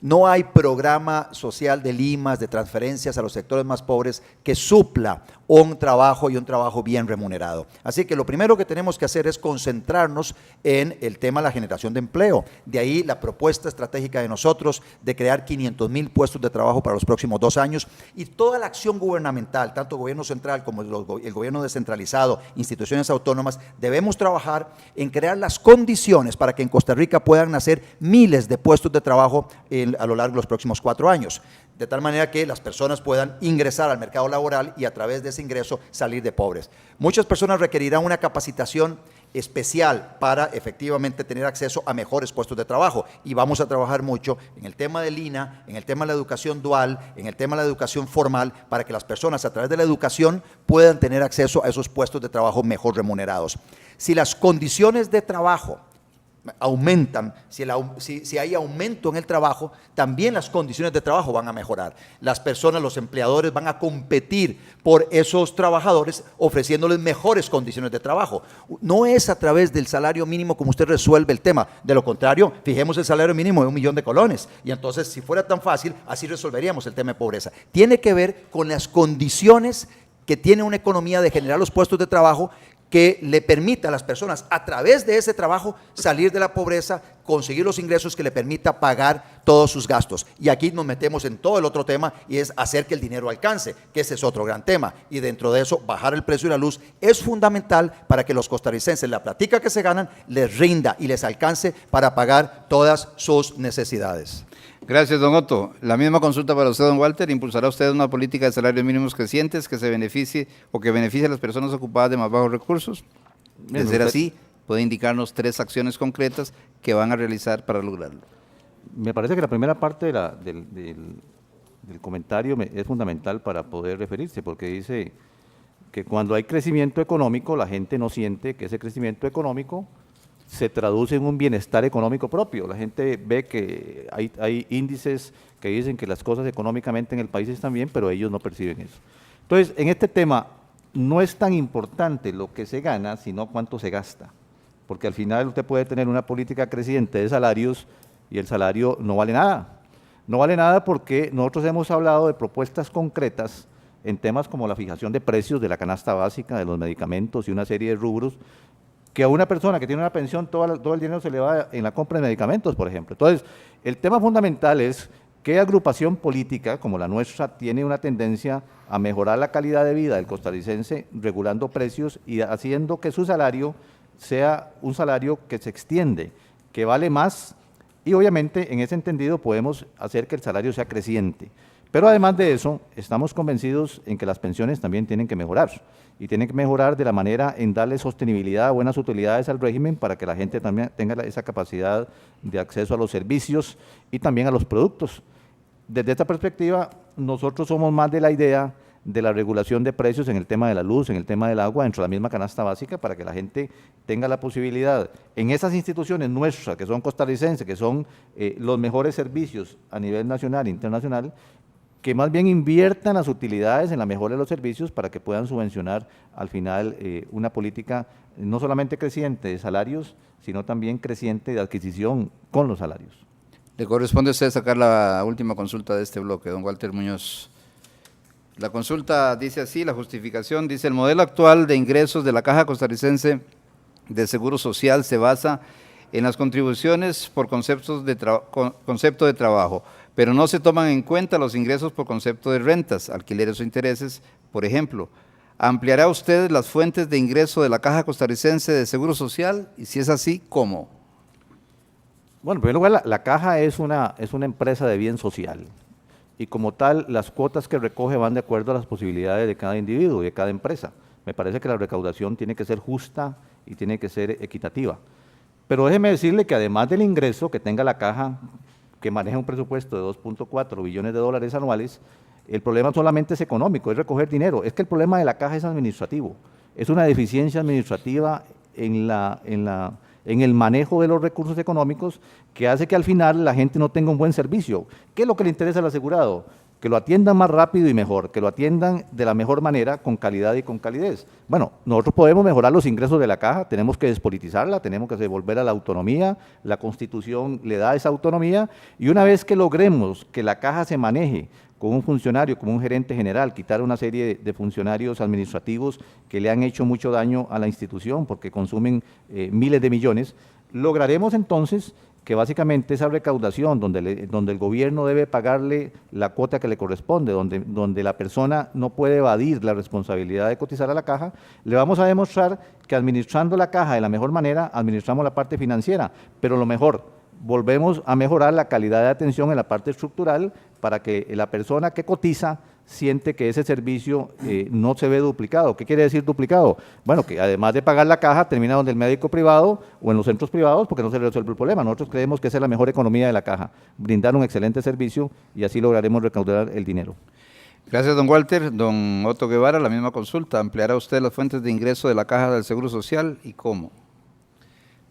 No hay programa social de limas, de transferencias a los sectores más pobres que supla un trabajo y un trabajo bien remunerado. Así que lo primero que tenemos que hacer es concentrarnos en el tema de la generación de empleo. De ahí la propuesta estratégica de nosotros de crear 500,000 puestos de trabajo para los próximos 2 años, y toda la acción gubernamental, tanto gobierno central como el gobierno descentralizado, instituciones autónomas, debemos trabajar en crear las condiciones para que en Costa Rica puedan nacer miles de puestos de trabajo a lo largo de los próximos 4 años, de tal manera que las personas puedan ingresar al mercado laboral y a través de ese ese ingreso salir de pobres. Muchas personas requerirán una capacitación especial para efectivamente tener acceso a mejores puestos de trabajo, y vamos a trabajar mucho en el tema del INA, en el tema de la educación dual, en el tema de la educación formal, para que las personas a través de la educación puedan tener acceso a esos puestos de trabajo mejor remunerados. Si las condiciones de trabajo aumentan, si hay aumento en el trabajo, también las condiciones de trabajo van a mejorar. Las personas, los empleadores van a competir por esos trabajadores ofreciéndoles mejores condiciones de trabajo. No es a través del salario mínimo como usted resuelve el tema. De lo contrario, fijemos el salario mínimo de 1 millón de colones y entonces, si fuera tan fácil, así resolveríamos el tema de pobreza. Tiene que ver con las condiciones que tiene una economía de generar los puestos de trabajo que le permita a las personas, a través de ese trabajo, salir de la pobreza, conseguir los ingresos que le permita pagar todos sus gastos. Y aquí nos metemos en todo el otro tema, y es hacer que el dinero alcance, que ese es otro gran tema. Y dentro de eso, bajar el precio de la luz es fundamental para que los costarricenses, la platica que se ganan, les rinda y les alcance para pagar todas sus necesidades. Gracias, don Otto. La misma consulta para usted, don Walter. ¿Impulsará usted una política de salarios mínimos crecientes que se beneficie o que beneficie a las personas ocupadas de más bajos recursos? De ser así, puede indicarnos 3 acciones concretas que van a realizar para lograrlo. Me parece que la primera parte del comentario es fundamental para poder referirse, porque dice que cuando hay crecimiento económico, la gente no siente que ese crecimiento económico se traduce en un bienestar económico propio. La gente ve que hay índices que dicen que las cosas económicamente en el país están bien, pero ellos no perciben eso. Entonces, en este tema no es tan importante lo que se gana, sino cuánto se gasta, porque al final usted puede tener una política creciente de salarios y el salario no vale nada. No vale nada porque nosotros hemos hablado de propuestas concretas en temas como la fijación de precios de la canasta básica, de los medicamentos y una serie de rubros, que a una persona que tiene una pensión todo el dinero se le va en la compra de medicamentos, por ejemplo. Entonces, el tema fundamental es qué agrupación política como la nuestra tiene una tendencia a mejorar la calidad de vida del costarricense regulando precios y haciendo que su salario sea un salario que se extiende, que vale más, y obviamente en ese entendido podemos hacer que el salario sea creciente. Pero además de eso, estamos convencidos en que las pensiones también tienen que mejorar, y tienen que mejorar de la manera en darle sostenibilidad, buenas utilidades al régimen para que la gente también tenga esa capacidad de acceso a los servicios y también a los productos. Desde esta perspectiva, nosotros somos más de la idea de la regulación de precios en el tema de la luz, en el tema del agua, dentro de la misma canasta básica, para que la gente tenga la posibilidad, en esas instituciones nuestras, que son costarricenses, que son los mejores servicios a nivel nacional e internacional, que más bien inviertan las utilidades en la mejora de los servicios para que puedan subvencionar al final una política no solamente creciente de salarios, sino también creciente de adquisición con los salarios. Le corresponde a usted sacar la última consulta de este bloque, don Walter Muñoz. La consulta dice así, la justificación dice: el modelo actual de ingresos de la Caja Costarricense de Seguro Social se basa en las contribuciones por concepto de trabajo, pero no se toman en cuenta los ingresos por concepto de rentas, alquileres o intereses, por ejemplo. ¿Ampliará usted las fuentes de ingreso de la Caja Costarricense de Seguro Social? Y si es así, ¿cómo? Bueno, en primer lugar, la Caja es una empresa de bien social, y como tal, las cuotas que recoge van de acuerdo a las posibilidades de cada individuo y de cada empresa. Me parece que la recaudación tiene que ser justa y tiene que ser equitativa. Pero déjeme decirle que además del ingreso que tenga la Caja, que maneja un presupuesto de 2.4 billones de dólares anuales, el problema solamente es económico, es recoger dinero. Es que el problema de la Caja es administrativo, es una deficiencia administrativa en el manejo de los recursos económicos que hace que al final la gente no tenga un buen servicio. ¿Qué es lo que le interesa al asegurado? Que lo atiendan más rápido y mejor, que lo atiendan de la mejor manera, con calidad y con calidez. Bueno, nosotros podemos mejorar los ingresos de la Caja, tenemos que despolitizarla, tenemos que devolver a la autonomía, la Constitución le da esa autonomía, y una vez que logremos que la Caja se maneje con un funcionario, como un gerente general, quitar una serie de funcionarios administrativos que le han hecho mucho daño a la institución porque consumen miles de millones, lograremos entonces que básicamente esa recaudación donde el gobierno debe pagarle la cuota que le corresponde, donde la persona no puede evadir la responsabilidad de cotizar a la Caja, le vamos a demostrar que administrando la Caja de la mejor manera, administramos la parte financiera, pero lo mejor, volvemos a mejorar la calidad de atención en la parte estructural para que la persona que cotiza siente que ese servicio no se ve duplicado. ¿Qué quiere decir duplicado? Bueno, que además de pagar la caja, termina donde el médico privado o en los centros privados porque no se le resuelve el problema. Nosotros creemos que esa es la mejor economía de la caja, brindar un excelente servicio y así lograremos recaudar el dinero. Gracias, don Walter. Don Otto Guevara, la misma consulta. ¿Ampliará usted las fuentes de ingreso de la Caja del Seguro Social y cómo?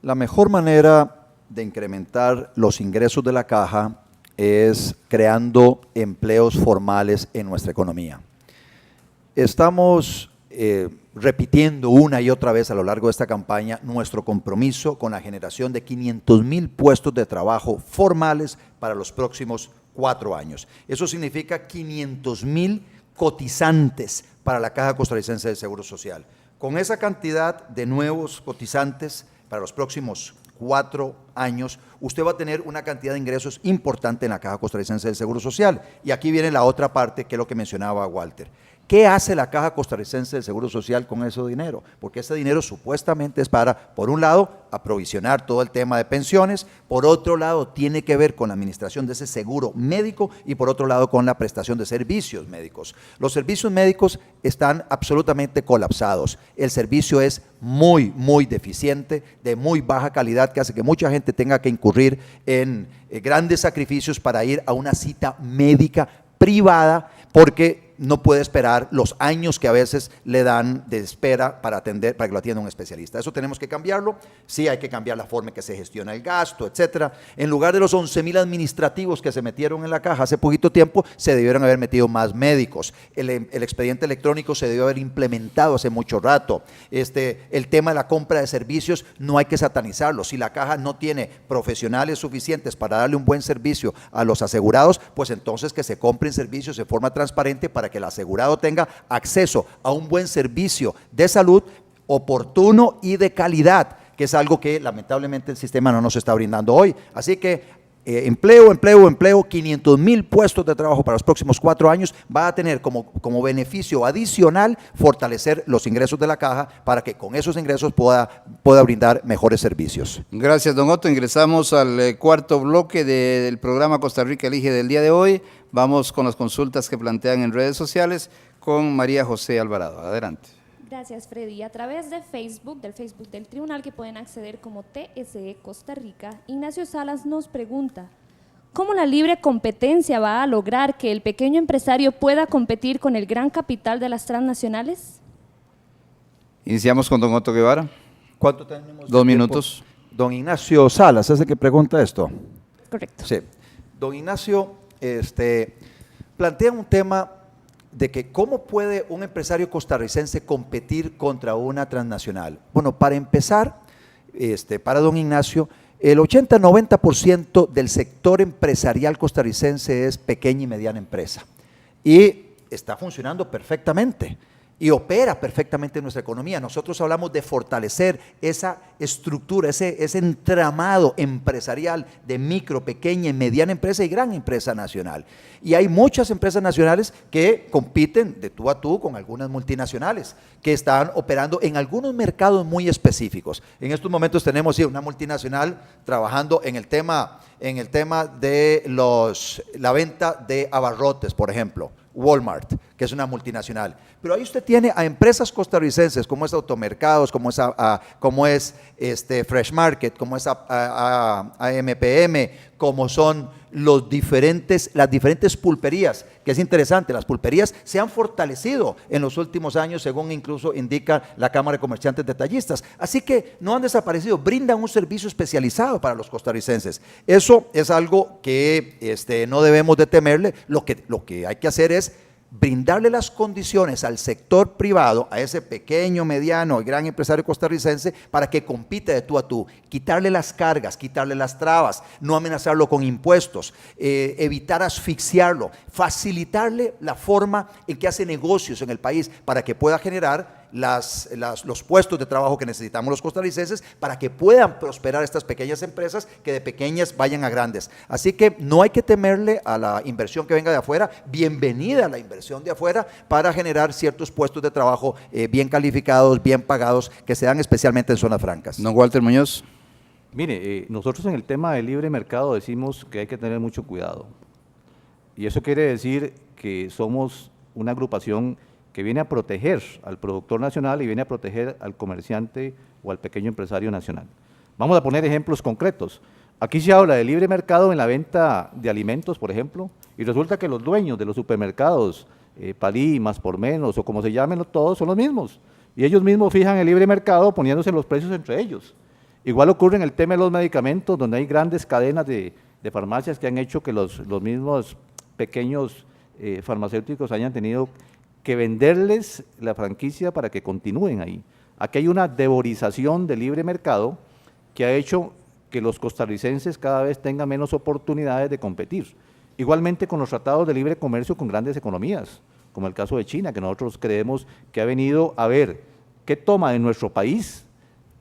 La mejor manera de incrementar los ingresos de la caja es creando empleos formales en nuestra economía. Estamos repitiendo una y otra vez a lo largo de esta campaña nuestro compromiso con la generación de 500,000 puestos de trabajo formales para los próximos 4 años. Eso significa 500,000 cotizantes para la Caja Costarricense de Seguro Social. Con esa cantidad de nuevos cotizantes para los próximos 4 años, usted va a tener una cantidad de ingresos importante en la Caja Costarricense del Seguro Social. Y aquí viene la otra parte, que es lo que mencionaba Walter. ¿Qué hace la Caja Costarricense del Seguro Social con ese dinero? Porque ese dinero supuestamente es para, por un lado, aprovisionar todo el tema de pensiones, por otro lado, tiene que ver con la administración de ese seguro médico y por otro lado, con la prestación de servicios médicos. Los servicios médicos están absolutamente colapsados. El servicio es muy, muy deficiente, de muy baja calidad, que hace que mucha gente tenga que incurrir en grandes sacrificios para ir a una cita médica privada, porque no puede esperar los años que a veces le dan de espera para atender, para que lo atienda un especialista. Eso tenemos que cambiarlo. Sí, hay que cambiar la forma en que se gestiona el gasto, etcétera. En lugar de los 11,000 administrativos que se metieron en la caja hace poquito tiempo, se debieron haber metido más médicos. El expediente electrónico se debió haber implementado hace mucho rato. El tema de la compra de servicios no hay que satanizarlo. Si la caja no tiene profesionales suficientes para darle un buen servicio a los asegurados, pues entonces que se compren servicios de forma transparente para que el asegurado tenga acceso a un buen servicio de salud oportuno y de calidad, que es algo que lamentablemente el sistema no nos está brindando hoy. Así que empleo, 500,000 puestos de trabajo para los próximos 4 años, va a tener como beneficio adicional fortalecer los ingresos de la caja para que con esos ingresos pueda brindar mejores servicios. Gracias, don Otto. Ingresamos al cuarto bloque del programa Costa Rica Elige del día de hoy. Vamos con las consultas que plantean en redes sociales con María José Alvarado. Adelante. Gracias, Freddy. A través de Facebook, del Facebook del Tribunal, que pueden acceder como TSE Costa Rica, Ignacio Salas nos pregunta: ¿cómo la libre competencia va a lograr que el pequeño empresario pueda competir con el gran capital de las transnacionales? Iniciamos con don Otto Guevara. ¿Cuánto tenemos? 2 minutos. Don Ignacio Salas, ¿es el que pregunta esto? Correcto. Sí. Don Ignacio plantea un tema de que cómo puede un empresario costarricense competir contra una transnacional. Bueno, para empezar, para don Ignacio, el 80-90% del sector empresarial costarricense es pequeña y mediana empresa y está funcionando perfectamente y opera perfectamente en nuestra economía. Nosotros hablamos de fortalecer esa estructura, ese entramado empresarial de micro, pequeña y mediana empresa y gran empresa nacional. Y hay muchas empresas nacionales que compiten de tú a tú con algunas multinacionales que están operando en algunos mercados muy específicos. En estos momentos tenemos una multinacional trabajando en el tema de la venta de abarrotes, por ejemplo. Walmart, que es una multinacional. Pero ahí usted tiene a empresas costarricenses como es Automercados, como es Fresh Market, como es AMPM, como son las diferentes pulperías, que es interesante, las pulperías se han fortalecido en los últimos años, según incluso indica la Cámara de Comerciantes Detallistas. Así que no han desaparecido, brindan un servicio especializado para los costarricenses. Eso es algo que no debemos de temerle. Lo que hay que hacer es brindarle las condiciones al sector privado, a ese pequeño, mediano y gran empresario costarricense para que compita de tú a tú, quitarle las cargas, quitarle las trabas, no amenazarlo con impuestos, evitar asfixiarlo, facilitarle la forma en que hace negocios en el país para que pueda generar los puestos de trabajo que necesitamos los costarricenses para que puedan prosperar estas pequeñas empresas que de pequeñas vayan a grandes. Así que no hay que temerle a la inversión que venga de afuera, bienvenida a la inversión de afuera para generar ciertos puestos de trabajo bien calificados, bien pagados, que se dan especialmente en zonas francas. Don Walter Muñoz. Mire, nosotros en el tema del libre mercado decimos que hay que tener mucho cuidado. Y eso quiere decir que somos una agrupación que viene a proteger al productor nacional y viene a proteger al comerciante o al pequeño empresario nacional. Vamos a poner ejemplos concretos. Aquí se habla de libre mercado en la venta de alimentos, por ejemplo, y resulta que los dueños de los supermercados, Palí, Más por Menos, o como se llamen todos, son los mismos. Y ellos mismos fijan el libre mercado poniéndose los precios entre ellos. Igual ocurre en el tema de los medicamentos, donde hay grandes cadenas de farmacias que han hecho que los mismos pequeños farmacéuticos hayan tenido que venderles la franquicia para que continúen ahí. Aquí hay una devorización del libre mercado que ha hecho que los costarricenses cada vez tengan menos oportunidades de competir. Igualmente con los tratados de libre comercio con grandes economías, como el caso de China, que nosotros creemos que ha venido a ver qué toma de nuestro país,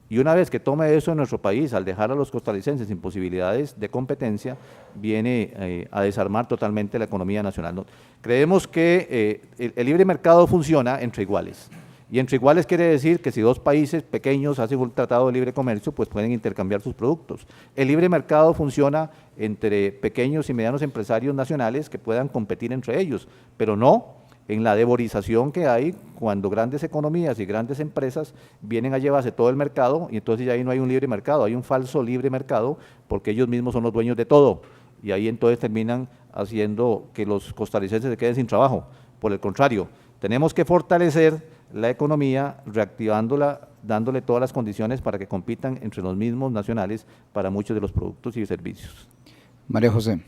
y una vez que tome eso en nuestro país, al dejar a los costarricenses sin posibilidades de competencia, viene a desarmar totalmente la economía nacional, ¿no? Creemos que el libre mercado funciona entre iguales. Y entre iguales quiere decir que si dos países pequeños hacen un tratado de libre comercio, pues pueden intercambiar sus productos. El libre mercado funciona entre pequeños y medianos empresarios nacionales que puedan competir entre ellos, pero no en la devorización que hay cuando grandes economías y grandes empresas vienen a llevarse todo el mercado y entonces ya ahí no hay un libre mercado, hay un falso libre mercado porque ellos mismos son los dueños de todo y ahí entonces terminan haciendo que los costarricenses se queden sin trabajo. Por el contrario, tenemos que fortalecer la economía, reactivándola, dándole todas las condiciones para que compitan entre los mismos nacionales para muchos de los productos y servicios. María José.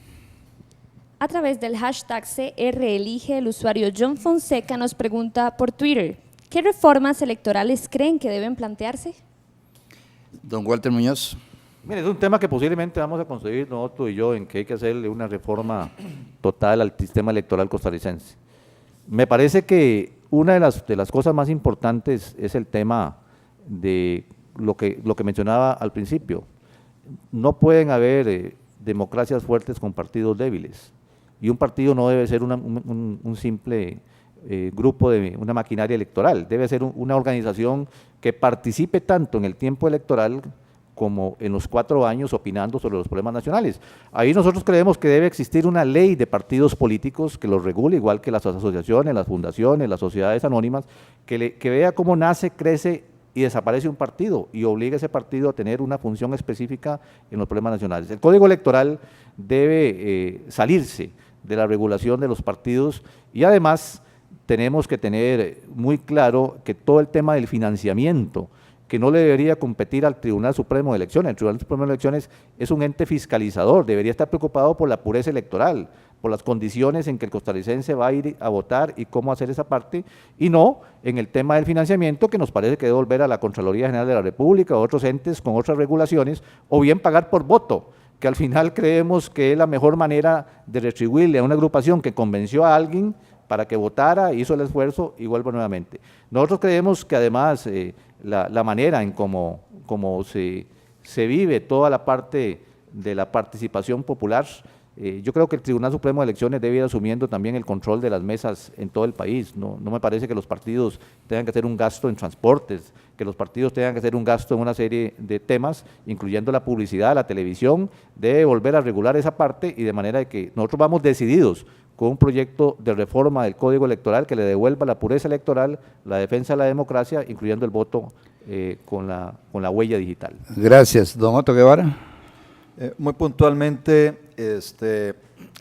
A través del hashtag CRElige, el usuario John Fonseca nos pregunta por Twitter, ¿qué reformas electorales creen que deben plantearse? Don Walter Muñoz. Mire, es un tema que posiblemente vamos a conseguir nosotros y yo, en que hay que hacerle una reforma total al sistema electoral costarricense. Me parece que una de las cosas más importantes es el tema de lo que mencionaba al principio. No pueden haber democracias fuertes con partidos débiles. Y un partido no debe ser un simple grupo de una maquinaria electoral, debe ser una organización que participe tanto en el tiempo electoral como en los 4 años opinando sobre los problemas nacionales. Ahí nosotros creemos que debe existir una ley de partidos políticos que los regule, igual que las asociaciones, las fundaciones, las sociedades anónimas, que vea cómo nace, crece y desaparece un partido y obliga a ese partido a tener una función específica en los problemas nacionales. El Código Electoral debe salirse de la regulación de los partidos y además tenemos que tener muy claro que todo el tema del financiamiento, que no le debería competir al Tribunal Supremo de Elecciones. El Tribunal Supremo de Elecciones es un ente fiscalizador, debería estar preocupado por la pureza electoral, por las condiciones en que el costarricense va a ir a votar y cómo hacer esa parte, y no en el tema del financiamiento, que nos parece que debe volver a la Contraloría General de la República o otros entes con otras regulaciones, o bien pagar por voto, que al final creemos que es la mejor manera de retribuirle a una agrupación que convenció a alguien para que votara, hizo el esfuerzo y vuelva nuevamente. Nosotros creemos que además la manera en cómo se vive toda la parte de la participación popular, yo creo que el Tribunal Supremo de Elecciones debe ir asumiendo también el control de las mesas en todo el país. No me parece que los partidos tengan que hacer un gasto en transportes, que los partidos tengan que hacer un gasto en una serie de temas, incluyendo la publicidad, la televisión, debe volver a regular esa parte y de manera de que nosotros vamos decididos con un proyecto de reforma del Código Electoral que le devuelva la pureza electoral, la defensa de la democracia, incluyendo el voto con la huella digital. Gracias. Don Otto Guevara. Muy puntualmente,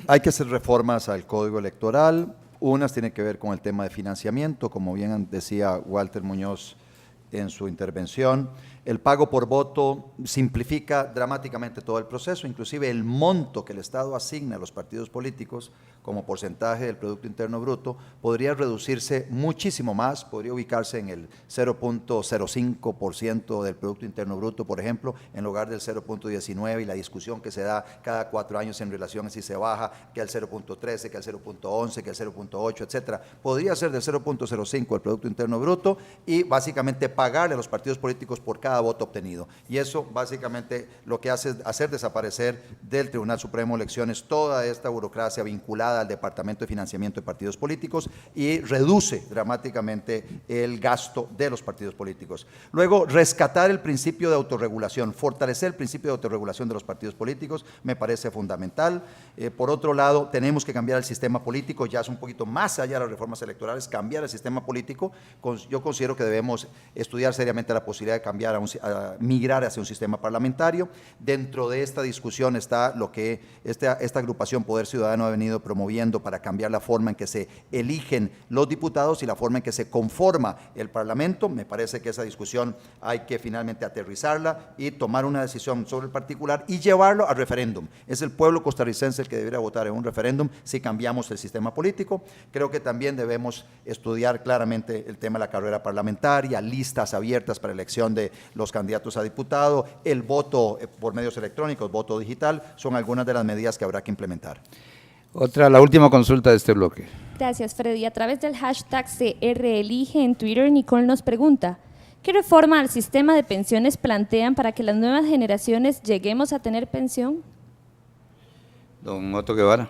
hay que hacer reformas al Código Electoral. Unas tienen que ver con el tema de financiamiento, como bien decía Walter Muñoz en su intervención. El pago por voto simplifica dramáticamente todo el proceso, inclusive el monto que el Estado asigna a los partidos políticos como porcentaje del Producto Interno Bruto podría reducirse muchísimo más, podría ubicarse en el 0.05% del Producto Interno Bruto, por ejemplo, en lugar del 0.19, y la discusión que se da cada 4 años en relación a si se baja, que al 0.13, que al 0.11, que al 0.8, etcétera. Podría ser del 0.05 del Producto Interno Bruto y básicamente pagarle a los partidos políticos por cada voto obtenido. Y eso básicamente lo que hace es hacer desaparecer del Tribunal Supremo de Elecciones toda esta burocracia vinculada vinculada al Departamento de Financiamiento de Partidos Políticos y reduce dramáticamente el gasto de los partidos políticos. Luego, rescatar el principio de autorregulación, fortalecer el principio de autorregulación de los partidos políticos me parece fundamental. Por otro lado, tenemos que cambiar el sistema político, ya es un poquito más allá de las reformas electorales, cambiar el sistema político. Yo considero que debemos estudiar seriamente la posibilidad de cambiar a migrar hacia un sistema parlamentario. Dentro de esta discusión está lo que esta agrupación Poder Ciudadano ha venido promoviendo para cambiar la forma en que se eligen los diputados y la forma en que se conforma el Parlamento. Me parece que esa discusión hay que finalmente aterrizarla y tomar una decisión sobre el particular y llevarlo a referéndum. Es el pueblo costarricense el que debería votar en un referéndum si cambiamos el sistema político. Creo que también debemos estudiar claramente el tema de la carrera parlamentaria, listas abiertas para elección de los candidatos a diputado, el voto por medios electrónicos, voto digital, son algunas de las medidas que habrá que implementar. La última consulta de este bloque. Gracias, Freddy. A través del hashtag CRElige en Twitter, Nicole nos pregunta, ¿qué reforma al sistema de pensiones plantean para que las nuevas generaciones lleguemos a tener pensión? Don Otto Guevara.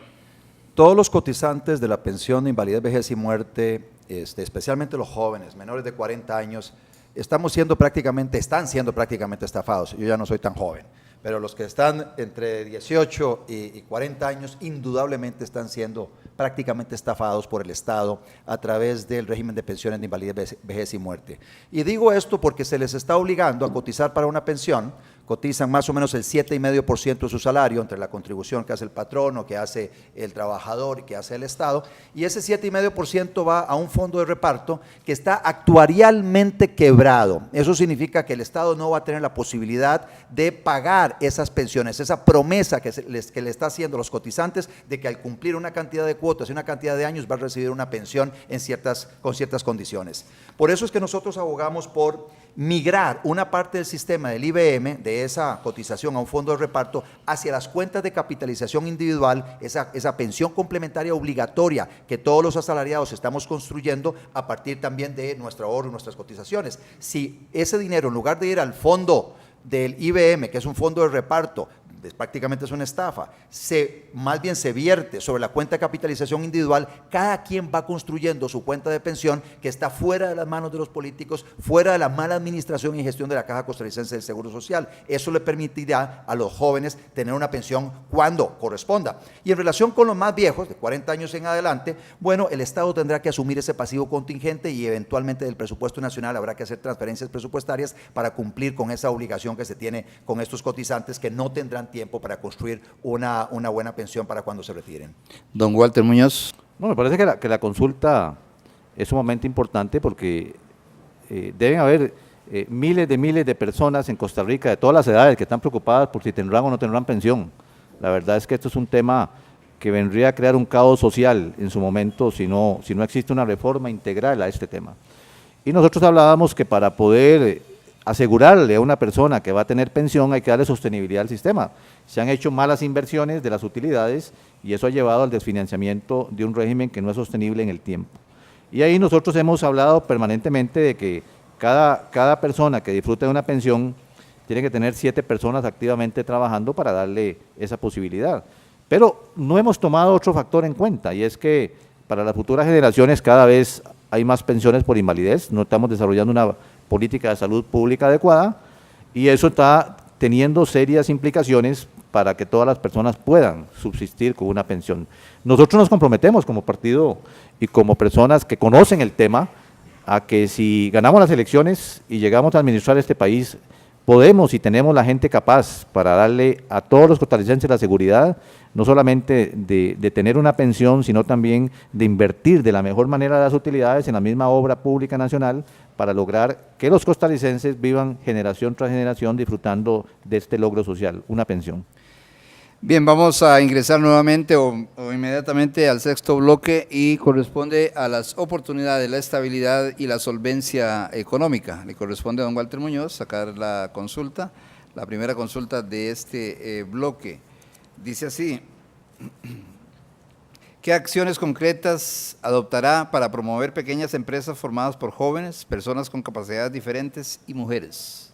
Todos los cotizantes de la pensión de invalidez, vejez y muerte, especialmente los jóvenes, menores de 40 años, están siendo prácticamente estafados. Yo ya no soy tan joven, pero los que están entre 18 y 40 años indudablemente están siendo prácticamente estafados por el Estado a través del régimen de pensiones de invalidez, vejez y muerte. Y digo esto porque se les está obligando a cotizar para una pensión, cotizan más o menos el 7,5% de su salario entre la contribución que hace el patrono, que hace el trabajador y que hace el Estado, y ese 7,5% va a un fondo de reparto que está actuarialmente quebrado. Eso significa que el Estado no va a tener la posibilidad de pagar esas pensiones, esa promesa que le está haciendo los cotizantes de que al cumplir una cantidad de cuotas y una cantidad de años va a recibir una pensión con ciertas condiciones. Por eso es que nosotros abogamos por migrar una parte del sistema del IBM, de esa cotización a un fondo de reparto, hacia las cuentas de capitalización individual, esa pensión complementaria obligatoria que todos los asalariados estamos construyendo a partir también de nuestro ahorro y nuestras cotizaciones. Si ese dinero, en lugar de ir al fondo del IBM, que es un fondo de reparto, prácticamente es una estafa, más bien se vierte sobre la cuenta de capitalización individual, cada quien va construyendo su cuenta de pensión que está fuera de las manos de los políticos, fuera de la mala administración y gestión de la Caja Costarricense del Seguro Social. Eso le permitirá a los jóvenes tener una pensión cuando corresponda. Y en relación con los más viejos, de 40 años en adelante, bueno, el Estado tendrá que asumir ese pasivo contingente y eventualmente del presupuesto nacional habrá que hacer transferencias presupuestarias para cumplir con esa obligación que se tiene con estos cotizantes que no tendrán tiempo para construir una buena pensión para cuando se retiren. Don Walter Muñoz. Bueno, me parece que la consulta es sumamente importante porque deben haber miles de personas en Costa Rica de todas las edades que están preocupadas por si tendrán o no tendrán pensión. La verdad es que esto es un tema que vendría a crear un caos social en su momento si no existe una reforma integral a este tema. Y nosotros hablábamos que para poder asegurarle a una persona que va a tener pensión hay que darle sostenibilidad al sistema. Se han hecho malas inversiones de las utilidades y eso ha llevado al desfinanciamiento de un régimen que no es sostenible en el tiempo. Y ahí nosotros hemos hablado permanentemente de que cada persona que disfrute de una pensión tiene que tener 7 personas activamente trabajando para darle esa posibilidad. Pero no hemos tomado otro factor en cuenta y es que para las futuras generaciones cada vez hay más pensiones por invalidez, no estamos desarrollando una política de salud pública adecuada y eso está teniendo serias implicaciones para que todas las personas puedan subsistir con una pensión. Nosotros nos comprometemos como partido y como personas que conocen el tema a que si ganamos las elecciones y llegamos a administrar este país, podemos y tenemos la gente capaz para darle a todos los costarricenses la seguridad, no solamente de tener una pensión, sino también de invertir de la mejor manera las utilidades en la misma obra pública nacional para lograr que los costarricenses vivan generación tras generación disfrutando de este logro social, una pensión. Bien, vamos a ingresar nuevamente o inmediatamente al sexto bloque y corresponde a las oportunidades, la estabilidad y la solvencia económica. Le corresponde a don Walter Muñoz sacar la consulta, la primera consulta de este bloque. Dice así, ¿qué acciones concretas adoptará para promover pequeñas empresas formadas por jóvenes, personas con capacidades diferentes y mujeres?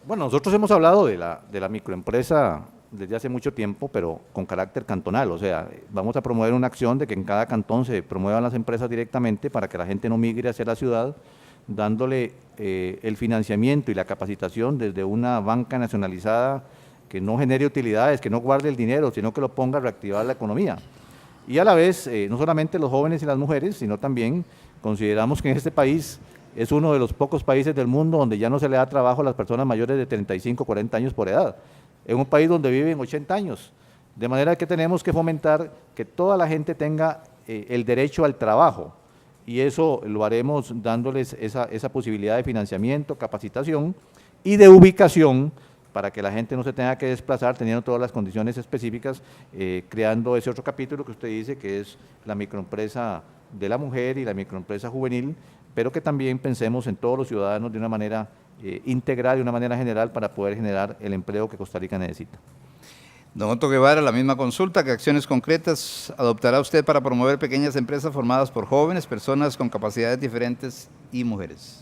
Bueno, nosotros hemos hablado de la microempresa desde hace mucho tiempo, pero con carácter cantonal. O sea, vamos a promover una acción de que en cada cantón se promuevan las empresas directamente para que la gente no migre hacia la ciudad, dándole el financiamiento y la capacitación desde una banca nacionalizada que no genere utilidades, que no guarde el dinero, sino que lo ponga a reactivar la economía. Y a la vez, no solamente los jóvenes y las mujeres, sino también consideramos que en este país es uno de los pocos países del mundo donde ya no se le da trabajo a las personas mayores de 35, 40 años por edad. En un país donde viven 80 años. De manera que tenemos que fomentar que toda la gente tenga el derecho al trabajo. Y eso lo haremos dándoles esa posibilidad de financiamiento, capacitación y de ubicación para que la gente no se tenga que desplazar teniendo todas las condiciones específicas, creando ese otro capítulo que usted dice que es la microempresa de la mujer y la microempresa juvenil, pero que también pensemos en todos los ciudadanos de una manera integral, de una manera general, para poder generar el empleo que Costa Rica necesita. Don Otto Guevara, la misma consulta, ¿qué acciones concretas adoptará usted para promover pequeñas empresas formadas por jóvenes, personas con capacidades diferentes y mujeres?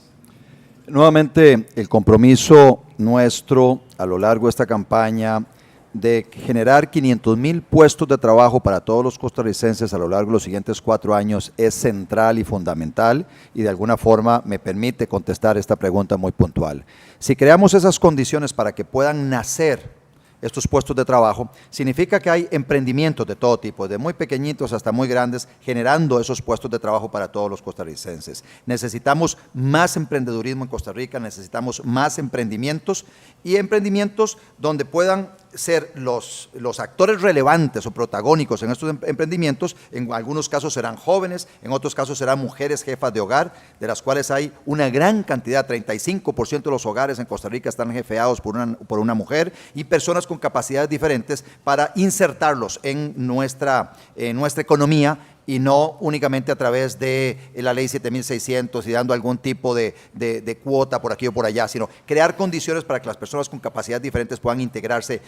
Nuevamente, el compromiso nuestro a lo largo de esta campaña de generar 500,000 puestos de trabajo para todos los costarricenses a lo largo de los siguientes 4 años es central y fundamental, y de alguna forma me permite contestar esta pregunta muy puntual. Si creamos esas condiciones para que puedan nacer estos puestos de trabajo, significa que hay emprendimientos de todo tipo, de muy pequeñitos hasta muy grandes, generando esos puestos de trabajo para todos los costarricenses. Necesitamos más emprendedurismo en Costa Rica, necesitamos más emprendimientos, y emprendimientos donde puedan ser los actores relevantes o protagónicos en estos emprendimientos. En algunos casos serán jóvenes, en otros casos serán mujeres jefas de hogar, de las cuales hay una gran cantidad, 35% de los hogares en Costa Rica están jefeados por una mujer, y personas con capacidades diferentes para insertarlos en nuestra economía, y no únicamente a través de la ley 7600 y dando algún tipo de cuota por aquí o por allá, sino crear condiciones para que las personas con capacidades diferentes puedan integrarse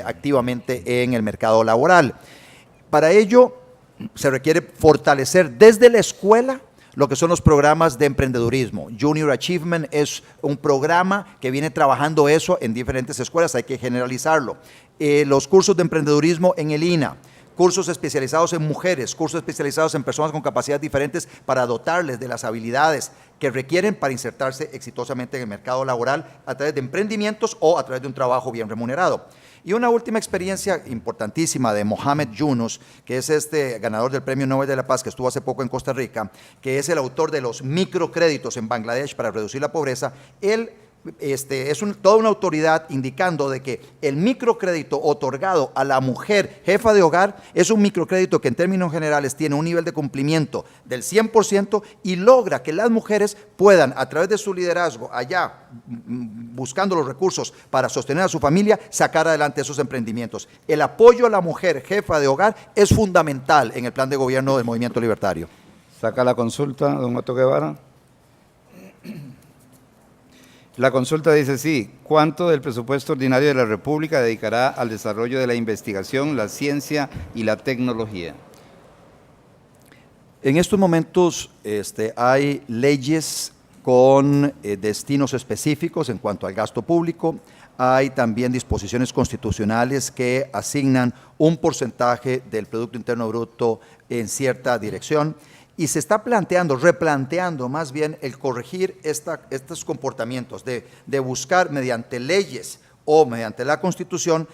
activamente en el mercado laboral. Para ello se requiere fortalecer desde la escuela lo que son los programas de emprendedurismo. Junior Achievement es un programa que viene trabajando eso en diferentes escuelas, hay que generalizarlo. Los cursos de emprendedurismo en el INA, cursos especializados en mujeres, cursos especializados en personas con capacidades diferentes para dotarles de las habilidades que requieren para insertarse exitosamente en el mercado laboral a través de emprendimientos o a través de un trabajo bien remunerado. Y una última experiencia importantísima de Mohamed Yunus, que es ganador del Premio Nobel de la Paz, que estuvo hace poco en Costa Rica, que es el autor de los microcréditos en Bangladesh para reducir la pobreza. Él es toda una autoridad indicando de que el microcrédito otorgado a la mujer jefa de hogar es un microcrédito que en términos generales tiene un nivel de cumplimiento del 100% y logra que las mujeres puedan, a través de su liderazgo allá, buscando los recursos para sostener a su familia, sacar adelante esos emprendimientos. El apoyo a la mujer jefa de hogar es fundamental en el plan de gobierno del Movimiento Libertario. Saca la consulta, don Otto Guevara. La consulta dice sí, ¿cuánto del presupuesto ordinario de la República dedicará al desarrollo de la investigación, la ciencia y la tecnología? En estos momentos hay leyes con destinos específicos en cuanto al gasto público. Hay también disposiciones constitucionales que asignan un porcentaje del Producto Interno Bruto en cierta dirección. Y se está replanteando más bien el corregir estos comportamientos de buscar mediante leyes o mediante la Constitución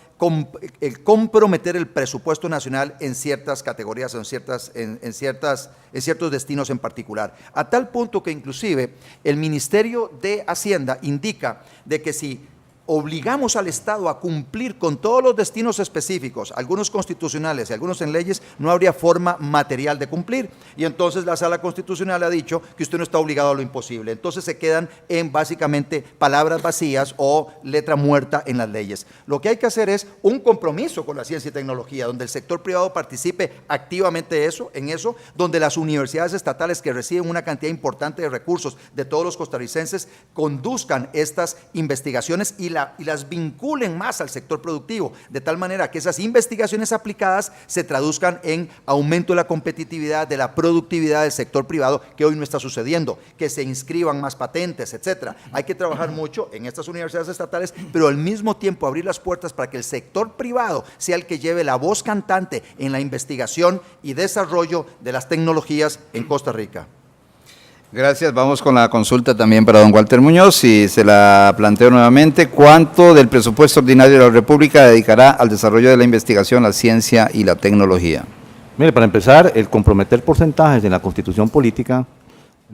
el comprometer el presupuesto nacional en ciertas categorías o en ciertos destinos en particular. A tal punto que inclusive el Ministerio de Hacienda indica de que si obligamos al Estado a cumplir con todos los destinos específicos, algunos constitucionales y algunos en leyes, no habría forma material de cumplir. Y entonces la Sala Constitucional ha dicho que usted no está obligado a lo imposible. Entonces se quedan en básicamente palabras vacías o letra muerta en las leyes. Lo que hay que hacer es un compromiso con la ciencia y tecnología, donde el sector privado participe activamente en eso, donde las universidades estatales que reciben una cantidad importante de recursos de todos los costarricenses conduzcan estas investigaciones y las vinculen más al sector productivo, de tal manera que esas investigaciones aplicadas se traduzcan en aumento de la competitividad, de la productividad del sector privado, que hoy no está sucediendo, que se inscriban más patentes, etcétera. Hay que trabajar mucho en estas universidades estatales, pero al mismo tiempo abrir las puertas para que el sector privado sea el que lleve la voz cantante en la investigación y desarrollo de las tecnologías en Costa Rica. Gracias. Vamos con la consulta también para don Walter Muñoz y se la planteo nuevamente. ¿Cuánto del presupuesto ordinario de la República dedicará al desarrollo de la investigación, la ciencia y la tecnología? Mire, para empezar, el comprometer porcentajes en la Constitución política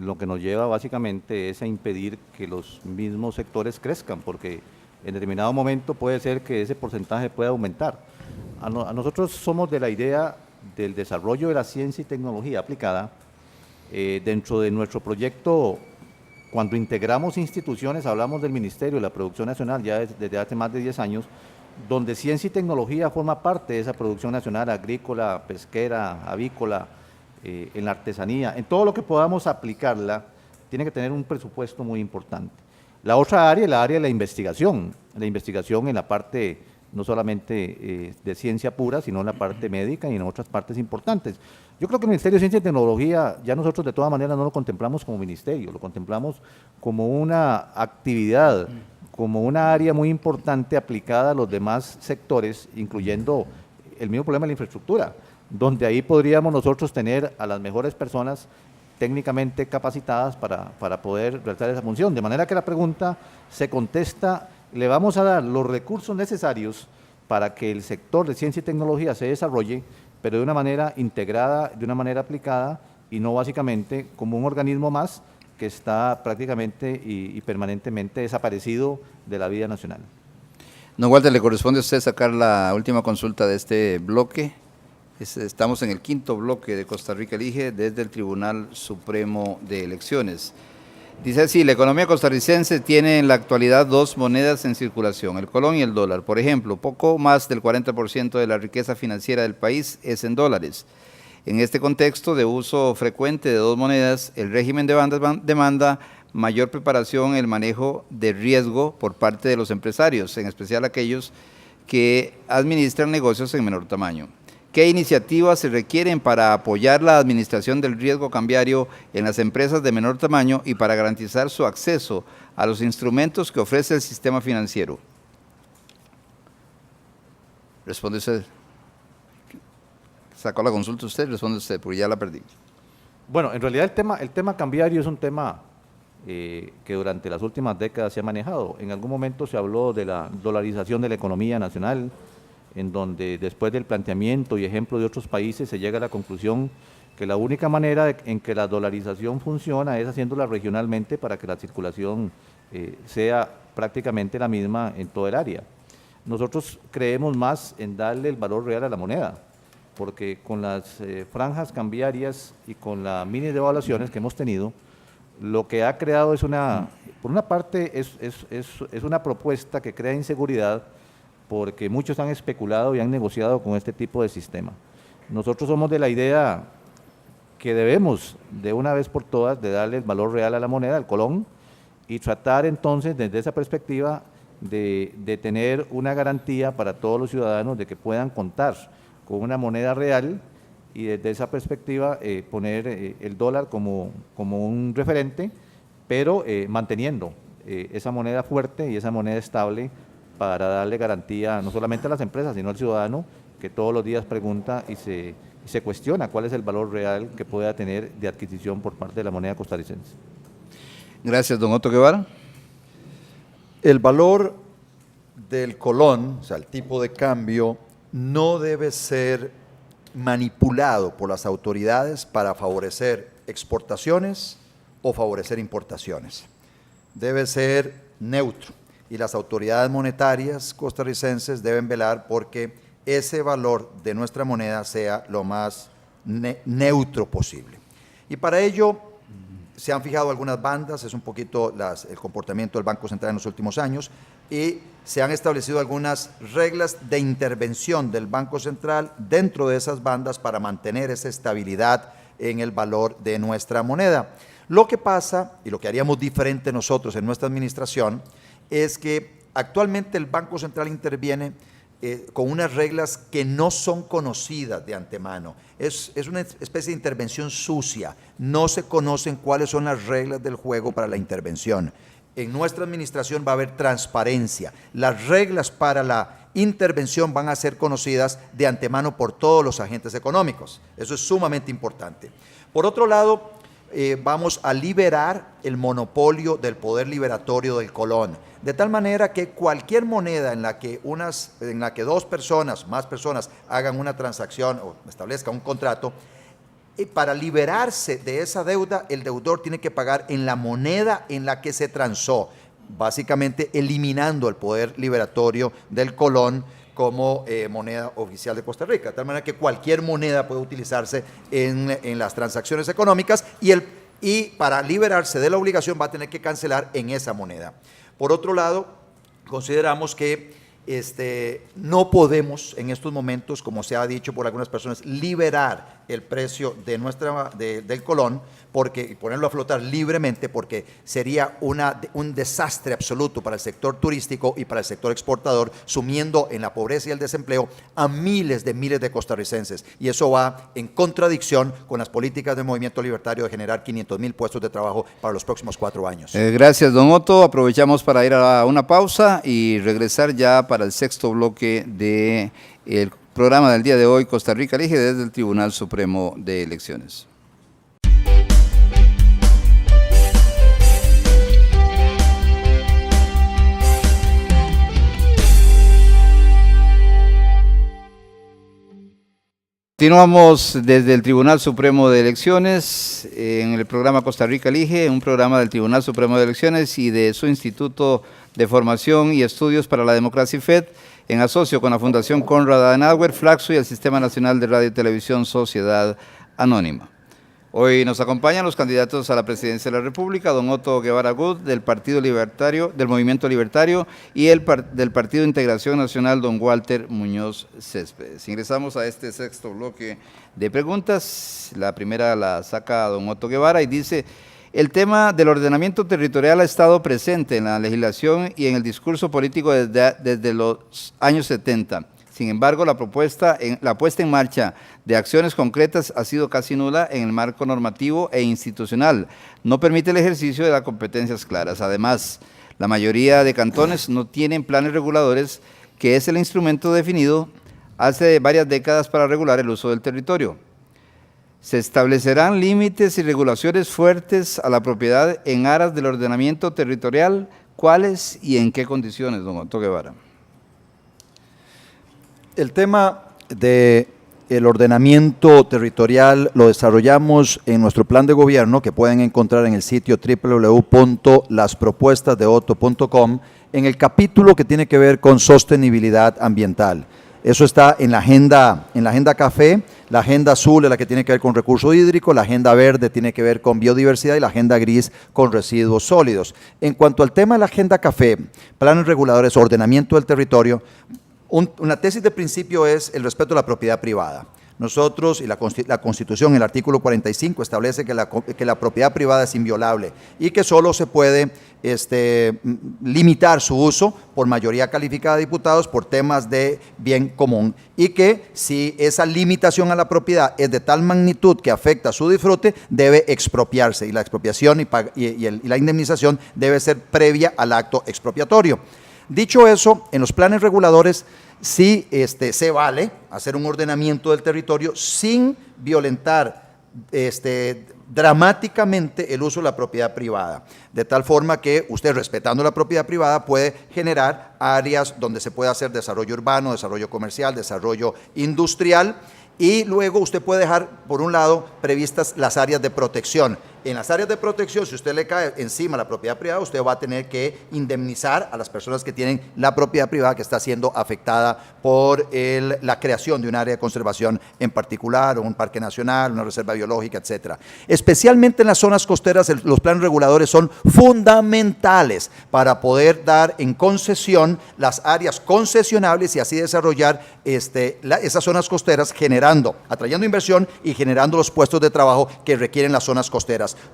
lo que nos lleva básicamente es a impedir que los mismos sectores crezcan, porque en determinado momento puede ser que ese porcentaje pueda aumentar. A nosotros somos de la idea del desarrollo de la ciencia y tecnología aplicada. Dentro de nuestro proyecto, cuando integramos instituciones, hablamos del Ministerio de la Producción Nacional ya desde hace más de 10 años, donde ciencia y tecnología forma parte de esa producción nacional agrícola, pesquera, avícola, en la artesanía, en todo lo que podamos aplicarla, tiene que tener un presupuesto muy importante. La otra área es la área de la investigación en la parte no solamente de ciencia pura, sino en la parte médica y en otras partes importantes. Yo creo que el Ministerio de Ciencia y Tecnología, ya nosotros de todas maneras no lo contemplamos como ministerio, lo contemplamos como una actividad, como una área muy importante aplicada a los demás sectores, incluyendo el mismo problema de la infraestructura, donde ahí podríamos nosotros tener a las mejores personas técnicamente capacitadas para poder realizar esa función. De manera que la pregunta se contesta, le vamos a dar los recursos necesarios para que el sector de ciencia y tecnología se desarrolle, pero de una manera integrada, de una manera aplicada y no básicamente como un organismo más que está prácticamente y permanentemente desaparecido de la vida nacional. Don Walter, le corresponde a usted sacar la última consulta de este bloque. Estamos en el quinto bloque de Costa Rica Elige desde el Tribunal Supremo de Elecciones. Dice así: la economía costarricense tiene en la actualidad dos monedas en circulación, el colón y el dólar. Por ejemplo, poco más del 40% de la riqueza financiera del país es en dólares. En este contexto de uso frecuente de dos monedas, el régimen de bandas demanda mayor preparación en el manejo de riesgo por parte de los empresarios, en especial aquellos que administran negocios en menor tamaño. ¿Qué iniciativas se requieren para apoyar la administración del riesgo cambiario en las empresas de menor tamaño y para garantizar su acceso a los instrumentos que ofrece el sistema financiero? Responde usted. Sacó la consulta usted, responde usted, porque ya la perdí. Bueno, en realidad el tema cambiario es un tema que durante las últimas décadas se ha manejado. En algún momento se habló de la dolarización de la economía nacional, en donde después del planteamiento y ejemplo de otros países se llega a la conclusión que la única manera en que la dolarización funciona es haciéndola regionalmente para que la circulación sea prácticamente la misma en todo el área. Nosotros creemos más en darle el valor real a la moneda, porque con las franjas cambiarias y con las mini devaluaciones que hemos tenido, lo que ha creado es por una parte es una propuesta que crea inseguridad, porque muchos han especulado y han negociado con este tipo de sistema. Nosotros somos de la idea que debemos, de una vez por todas, de darle el valor real a la moneda, al colón, y tratar entonces, desde esa perspectiva, de tener una garantía para todos los ciudadanos de que puedan contar con una moneda real, y desde esa perspectiva poner el dólar como un referente, pero manteniendo esa moneda fuerte y esa moneda estable, para darle garantía no solamente a las empresas, sino al ciudadano que todos los días pregunta y se cuestiona cuál es el valor real que pueda tener de adquisición por parte de la moneda costarricense. Gracias, don Otto Guevara. El valor del colón, o sea, el tipo de cambio, no debe ser manipulado por las autoridades para favorecer exportaciones o favorecer importaciones. Debe ser neutro. Y las autoridades monetarias costarricenses deben velar porque ese valor de nuestra moneda sea lo más neutro posible. Y para ello se han fijado algunas bandas, es un poquito el comportamiento del Banco Central en los últimos años, y se han establecido algunas reglas de intervención del Banco Central dentro de esas bandas para mantener esa estabilidad en el valor de nuestra moneda. Lo que pasa, y lo que haríamos diferente nosotros en nuestra administración, es que Actualmente el Banco Central interviene con unas reglas que no son conocidas de antemano. Es una especie de intervención sucia. No se conocen cuáles son las reglas del juego para la intervención. En nuestra administración va a haber transparencia. Las reglas para la intervención van a ser conocidas de antemano por todos los agentes económicos. Eso es sumamente importante. Por otro lado, vamos a liberar el monopolio del poder liberatorio del Colón, de tal manera que cualquier moneda en la que dos personas, más personas, hagan una transacción o establezcan un contrato, para liberarse de esa deuda, el deudor tiene que pagar en la moneda en la que se transó, básicamente eliminando el poder liberatorio del Colón como moneda oficial de Costa Rica, de tal manera que cualquier moneda puede utilizarse en las transacciones económicas y para liberarse de la obligación va a tener que cancelar en esa moneda. Por otro lado, consideramos que no podemos en estos momentos, como se ha dicho por algunas personas, liberar el precio del Colón y ponerlo a flotar libremente, porque sería un desastre absoluto para el sector turístico y para el sector exportador, sumiendo en la pobreza y el desempleo a miles de costarricenses, y eso va en contradicción con las políticas del Movimiento Libertario de generar 500,000 puestos de trabajo para los próximos 4 años. Gracias, don Otto. Aprovechamos para ir a una pausa y regresar ya para el sexto bloque del programa del día de hoy, Costa Rica elige, desde el Tribunal Supremo de Elecciones. Continuamos desde el Tribunal Supremo de Elecciones en el programa Costa Rica elige, un programa del Tribunal Supremo de Elecciones y de su Instituto de Formación y Estudios para la Democracia FED, en asocio con la Fundación Konrad Adenauer, Flaxo y el Sistema Nacional de Radio y Televisión Sociedad Anónima. Hoy nos acompañan los candidatos a la presidencia de la República, don Otto Guevara Gut, del Partido Libertario, del Movimiento Libertario, y del Partido de Integración Nacional, don Walter Muñoz Céspedes. Ingresamos a este sexto bloque de preguntas. La primera la saca don Otto Guevara y dice: el tema del ordenamiento territorial ha estado presente en la legislación y en el discurso político desde los años 70. Sin embargo, la puesta en marcha de acciones concretas ha sido casi nula en el marco normativo e institucional. No permite el ejercicio de las competencias claras. Además, la mayoría de cantones no tienen planes reguladores, que es el instrumento definido hace varias décadas para regular el uso del territorio. ¿Se establecerán límites y regulaciones fuertes a la propiedad en aras del ordenamiento territorial? ¿Cuáles y en qué condiciones, don Otto Guevara? El tema del ordenamiento territorial lo desarrollamos en nuestro plan de gobierno, que pueden encontrar en el sitio www.laspropuestasdeotto.com, en el capítulo que tiene que ver con sostenibilidad ambiental. Eso está en la agenda café. La agenda azul es la que tiene que ver con recurso hídrico, la agenda verde tiene que ver con biodiversidad y la agenda gris con residuos sólidos. En cuanto al tema de la agenda café, planes reguladores, ordenamiento del territorio, una tesis de principio es el respeto a la propiedad privada. Nosotros, y la Constitución, el artículo 45, establece que la propiedad privada es inviolable y que solo se puede limitar su uso por mayoría calificada de diputados por temas de bien común, y que si esa limitación a la propiedad es de tal magnitud que afecta su disfrute, debe expropiarse, y la expropiación y la indemnización debe ser previa al acto expropiatorio. Dicho eso, en los planes reguladores sí se vale hacer un ordenamiento del territorio sin violentar dramáticamente el uso de la propiedad privada, de tal forma que usted, respetando la propiedad privada, puede generar áreas donde se pueda hacer desarrollo urbano, desarrollo comercial, desarrollo industrial, y luego usted puede dejar, por un lado, previstas las áreas de protección. En las áreas de protección, si usted le cae encima la propiedad privada, usted va a tener que indemnizar a las personas que tienen la propiedad privada que está siendo afectada por la creación de un área de conservación en particular, o un parque nacional, una reserva biológica, etcétera. Especialmente en las zonas costeras, los planes reguladores son fundamentales para poder dar en concesión las áreas concesionables y así desarrollar esas zonas costeras, atrayendo inversión y generando los puestos de trabajo que requieren las zonas costeras. cosas.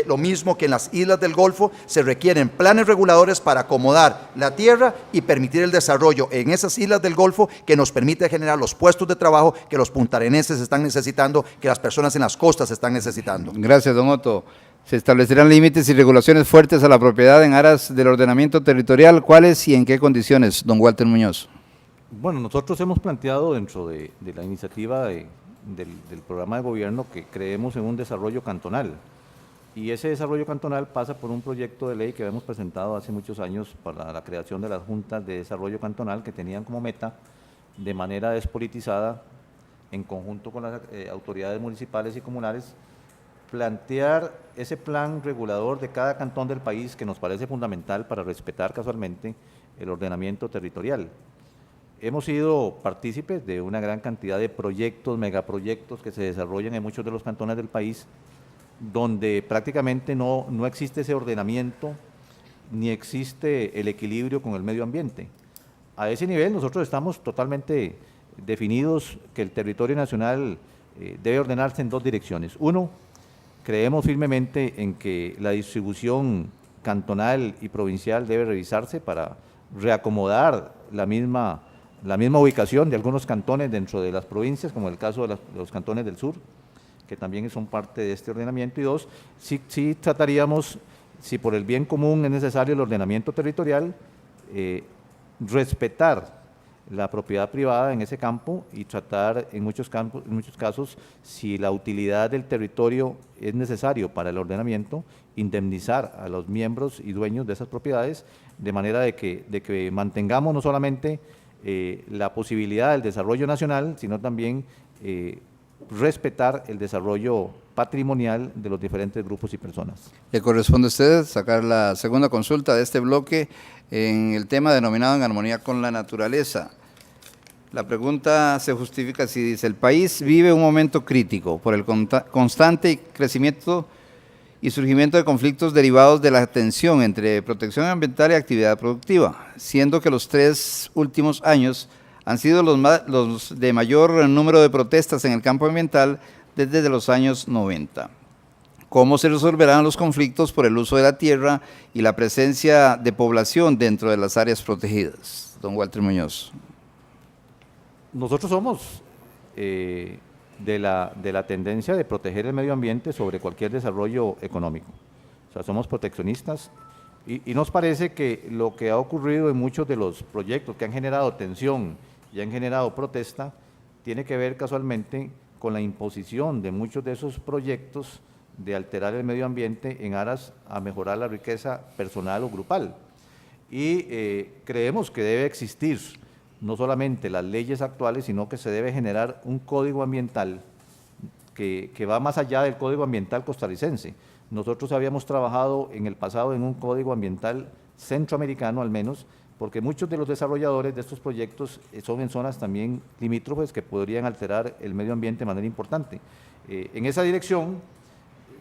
Lo mismo que en las islas del Golfo se requieren planes reguladores para acomodar la tierra y permitir el desarrollo en esas islas del Golfo que nos permite generar los puestos de trabajo que los puntareneses están necesitando, que las personas en las costas están necesitando. Gracias, don Otto. Se establecerán límites y regulaciones fuertes a la propiedad en aras del ordenamiento territorial. ¿Cuáles y en qué condiciones, don Walter Muñoz? Bueno, nosotros hemos planteado dentro de la iniciativa del programa de gobierno que creemos en un desarrollo cantonal, y ese desarrollo cantonal pasa por un proyecto de ley que hemos presentado hace muchos años para la creación de las juntas de desarrollo cantonal, que tenían como meta, de manera despolitizada, en conjunto con las autoridades municipales y comunales, plantear ese plan regulador de cada cantón del país, que nos parece fundamental para respetar casualmente el ordenamiento territorial. Hemos sido partícipes de una gran cantidad de proyectos, megaproyectos que se desarrollan en muchos de los cantones del país, donde prácticamente no existe ese ordenamiento, ni existe el equilibrio con el medio ambiente. A ese nivel nosotros estamos totalmente definidos que el territorio nacional debe ordenarse en dos direcciones. Uno, creemos firmemente en que la distribución cantonal y provincial debe revisarse para reacomodar la misma ubicación de algunos cantones dentro de las provincias, como el caso de los cantones del sur, que también son parte de este ordenamiento. Y dos, sí trataríamos, si por el bien común es necesario el ordenamiento territorial, respetar la propiedad privada en ese campo y tratar en muchos casos, si la utilidad del territorio es necesario para el ordenamiento, indemnizar a los miembros y dueños de esas propiedades, de manera de que mantengamos no solamente la posibilidad del desarrollo nacional, sino también respetar el desarrollo patrimonial de los diferentes grupos y personas. Le corresponde a usted sacar la segunda consulta de este bloque en el tema denominado En armonía con la naturaleza. La pregunta se justifica así, dice: el país vive un momento crítico por el constante crecimiento y surgimiento de conflictos derivados de la tensión entre protección ambiental y actividad productiva, siendo que los 3 últimos años han sido los de mayor número de protestas en el campo ambiental desde los años 90. ¿Cómo se resolverán los conflictos por el uso de la tierra y la presencia de población dentro de las áreas protegidas? Don Walter Muñoz. Nosotros somos de la tendencia de proteger el medio ambiente sobre cualquier desarrollo económico. O sea, somos proteccionistas y nos parece que lo que ha ocurrido en muchos de los proyectos que han generado tensión y han generado protesta tiene que ver casualmente con la imposición de muchos de esos proyectos de alterar el medio ambiente en aras a mejorar la riqueza personal o grupal. Y creemos que debe existir no solamente las leyes actuales, sino que se debe generar un código ambiental que va más allá del código ambiental costarricense. Nosotros habíamos trabajado en el pasado en un código ambiental centroamericano al menos, porque muchos de los desarrolladores de estos proyectos son en zonas también limítrofes que podrían alterar el medio ambiente de manera importante. En esa dirección,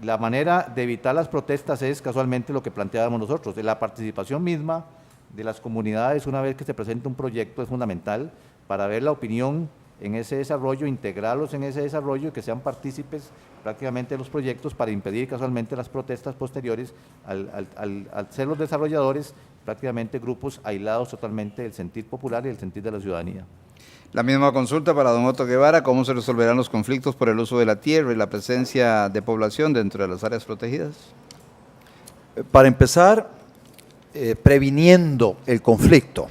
la manera de evitar las protestas es casualmente lo que planteábamos nosotros, de la participación misma de las comunidades. Una vez que se presenta un proyecto es fundamental para ver la opinión en ese desarrollo, integrarlos en ese desarrollo y que sean partícipes prácticamente de los proyectos para impedir casualmente las protestas posteriores al ser los desarrolladores prácticamente grupos aislados totalmente del sentir popular y del sentir de la ciudadanía. La misma consulta para don Otto Guevara: ¿cómo se resolverán los conflictos por el uso de la tierra y la presencia de población dentro de las áreas protegidas? Para empezar, previniendo el conflicto.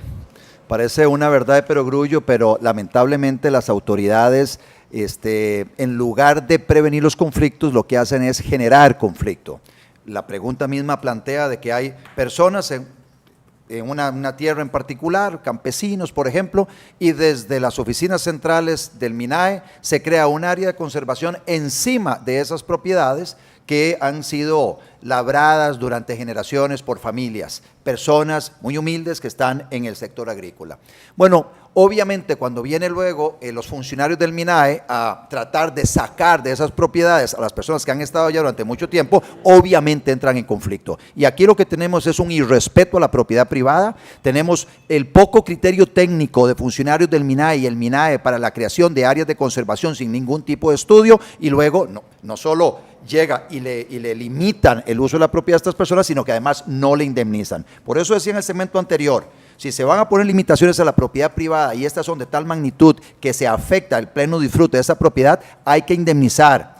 Parece una verdad de perogrullo, pero lamentablemente las autoridades, en lugar de prevenir los conflictos, lo que hacen es generar conflicto. La pregunta misma plantea de que hay personas en una tierra en particular, campesinos, por ejemplo, y desde las oficinas centrales del MINAE se crea un área de conservación encima de esas propiedades que han sido labradas durante generaciones por familias. personas muy humildes que están en el sector agrícola. Bueno, obviamente cuando vienen luego los funcionarios del MINAE a tratar de sacar de esas propiedades a las personas que han estado allá durante mucho tiempo, obviamente entran en conflicto. Y aquí lo que tenemos es un irrespeto a la propiedad privada, tenemos el poco criterio técnico de funcionarios del MINAE y el MINAE para la creación de áreas de conservación sin ningún tipo de estudio, y luego no solo llega y le limitan el uso de la propiedad a estas personas, sino que además no le indemnizan. Por eso decía en el segmento anterior, si se van a poner limitaciones a la propiedad privada y estas son de tal magnitud que se afecta el pleno disfrute de esa propiedad, hay que indemnizar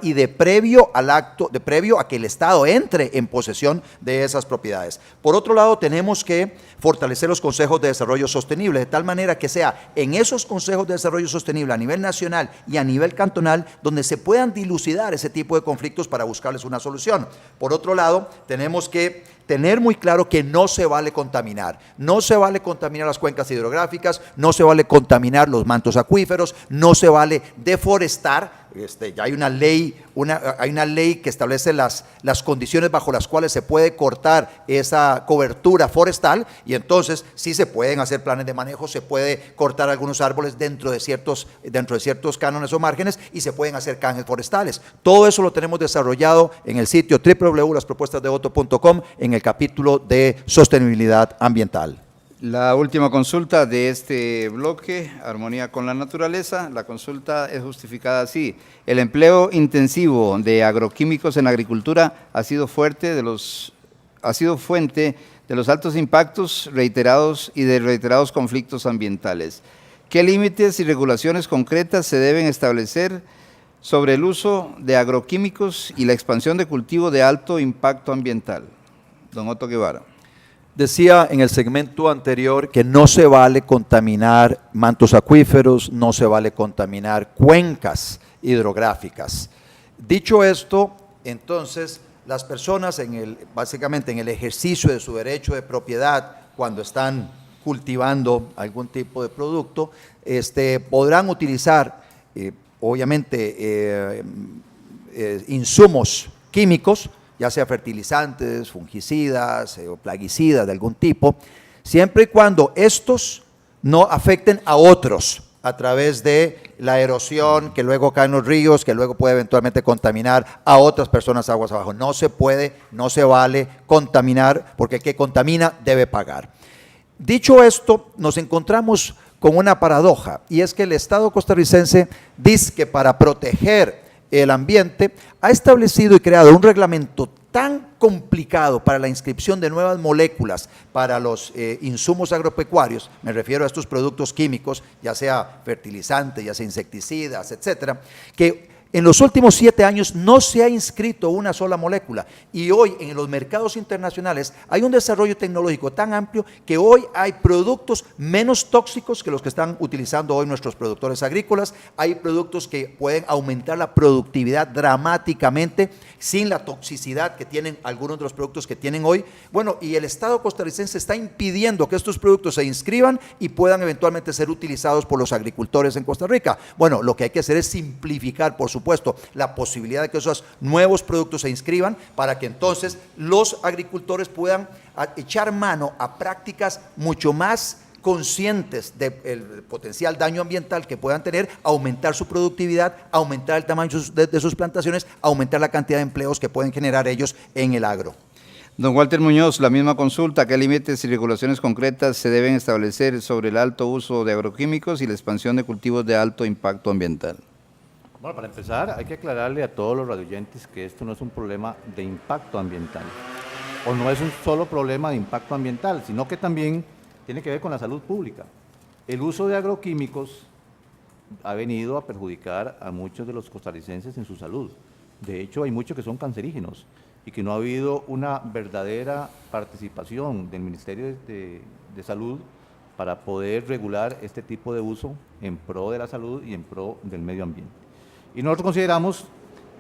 y de previo a que el Estado entre en posesión de esas propiedades. Por otro lado, tenemos que fortalecer los consejos de desarrollo sostenible, de tal manera que sea en esos consejos de desarrollo sostenible a nivel nacional y a nivel cantonal donde se puedan dilucidar ese tipo de conflictos para buscarles una solución. Por otro lado, tenemos que tener muy claro que no se vale contaminar las cuencas hidrográficas, no se vale contaminar los mantos acuíferos, no se vale deforestar. Ya hay una ley que establece las condiciones bajo las cuales se puede cortar esa cobertura forestal, y entonces sí se pueden hacer planes de manejo, se puede cortar algunos árboles dentro de ciertos cánones o márgenes, y se pueden hacer canjes forestales. Todo eso lo tenemos desarrollado en el sitio www.laspropuestasdevoto.com en el capítulo de sostenibilidad ambiental. La última consulta de este bloque, armonía con la naturaleza, la consulta es justificada así: el empleo intensivo de agroquímicos en la agricultura ha sido fuente de los altos impactos reiterados y de reiterados conflictos ambientales. ¿Qué límites y regulaciones concretas se deben establecer sobre el uso de agroquímicos y la expansión de cultivo de alto impacto ambiental? Don Otto Guevara. Decía en el segmento anterior que no se vale contaminar mantos acuíferos, no se vale contaminar cuencas hidrográficas. Dicho esto, entonces las personas básicamente en el ejercicio de su derecho de propiedad, cuando están cultivando algún tipo de producto, podrán utilizar obviamente insumos químicos, ya sea fertilizantes, fungicidas o plaguicidas de algún tipo, siempre y cuando estos no afecten a otros a través de la erosión que luego cae en los ríos, que luego puede eventualmente contaminar a otras personas aguas abajo. No se puede, no se vale contaminar, porque el que contamina debe pagar. Dicho esto, nos encontramos con una paradoja, y es que el Estado costarricense dice que para proteger el ambiente ha establecido y creado un reglamento tan complicado para la inscripción de nuevas moléculas para los insumos agropecuarios, me refiero a estos productos químicos, ya sea fertilizantes, ya sea insecticidas, etcétera, que en los últimos 7 años no se ha inscrito una sola molécula, y hoy en los mercados internacionales hay un desarrollo tecnológico tan amplio que hoy hay productos menos tóxicos que los que están utilizando hoy nuestros productores agrícolas. Hay productos que pueden aumentar la productividad dramáticamente sin la toxicidad que tienen algunos de los productos que tienen hoy. Bueno, y el Estado costarricense está impidiendo que estos productos se inscriban y puedan eventualmente ser utilizados por los agricultores en Costa Rica. Bueno, lo que hay que hacer es simplificar, por supuesto, la posibilidad de que esos nuevos productos se inscriban, para que entonces los agricultores puedan echar mano a prácticas mucho más conscientes del potencial daño ambiental que puedan tener, aumentar su productividad, aumentar el tamaño de sus plantaciones, aumentar la cantidad de empleos que pueden generar ellos en el agro. Don Walter Muñoz, la misma consulta: ¿qué límites y regulaciones concretas se deben establecer sobre el alto uso de agroquímicos y la expansión de cultivos de alto impacto ambiental? Bueno, para empezar, hay que aclararle a todos los radioyentes que esto no es un problema de impacto ambiental, o no es un solo problema de impacto ambiental, sino que también tiene que ver con la salud pública. El uso de agroquímicos ha venido a perjudicar a muchos de los costarricenses en su salud. De hecho, hay muchos que son cancerígenos y que no ha habido una verdadera participación del Ministerio de Salud para poder regular este tipo de uso en pro de la salud y en pro del medio ambiente. Y nosotros consideramos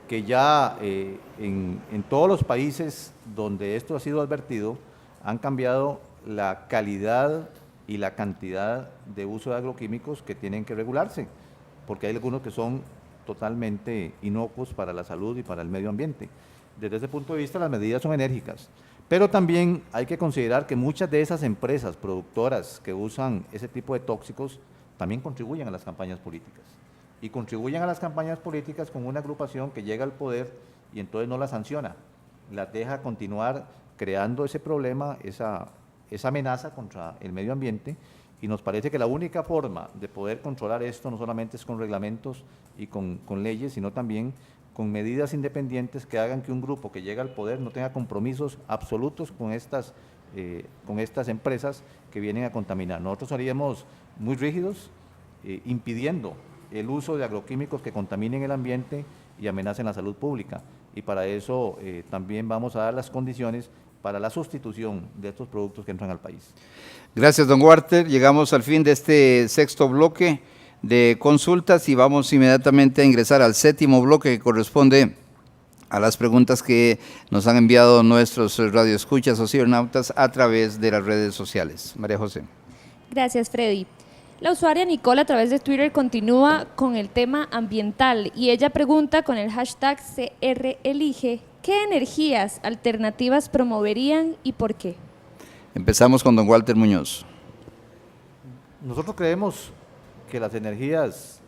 que ya en todos los países donde esto ha sido advertido, han cambiado la calidad y la cantidad de uso de agroquímicos que tienen que regularse, porque hay algunos que son totalmente inocuos para la salud y para el medio ambiente. Desde ese punto de vista, las medidas son enérgicas, Pero también hay que considerar que muchas de esas empresas productoras que usan ese tipo de tóxicos también contribuyen a las campañas políticas. Y contribuyen a las campañas políticas con una agrupación que llega al poder y entonces no las sanciona, las deja continuar creando ese problema, esa amenaza contra el medio ambiente, y nos parece que la única forma de poder controlar esto no solamente es con reglamentos y con leyes, sino también con medidas independientes que hagan que un grupo que llega al poder no tenga compromisos absolutos con estas empresas que vienen a contaminar. Nosotros seríamos muy rígidos, impidiendo el uso de agroquímicos que contaminen el ambiente y amenacen la salud pública. Y para eso también vamos a dar las condiciones para la sustitución de estos productos que entran al país. Gracias, don Walter. Llegamos al fin de este sexto bloque de consultas y vamos inmediatamente a ingresar al séptimo bloque que corresponde a las preguntas que nos han enviado nuestros radioescuchas o cibernautas a través de las redes sociales. María José. Gracias, Freddy. La usuaria Nicole a través de Twitter continúa con el tema ambiental y ella pregunta con el hashtag CRElige, ¿qué energías alternativas promoverían y por qué? Empezamos con don Walter Muñoz. Nosotros creemos que las energías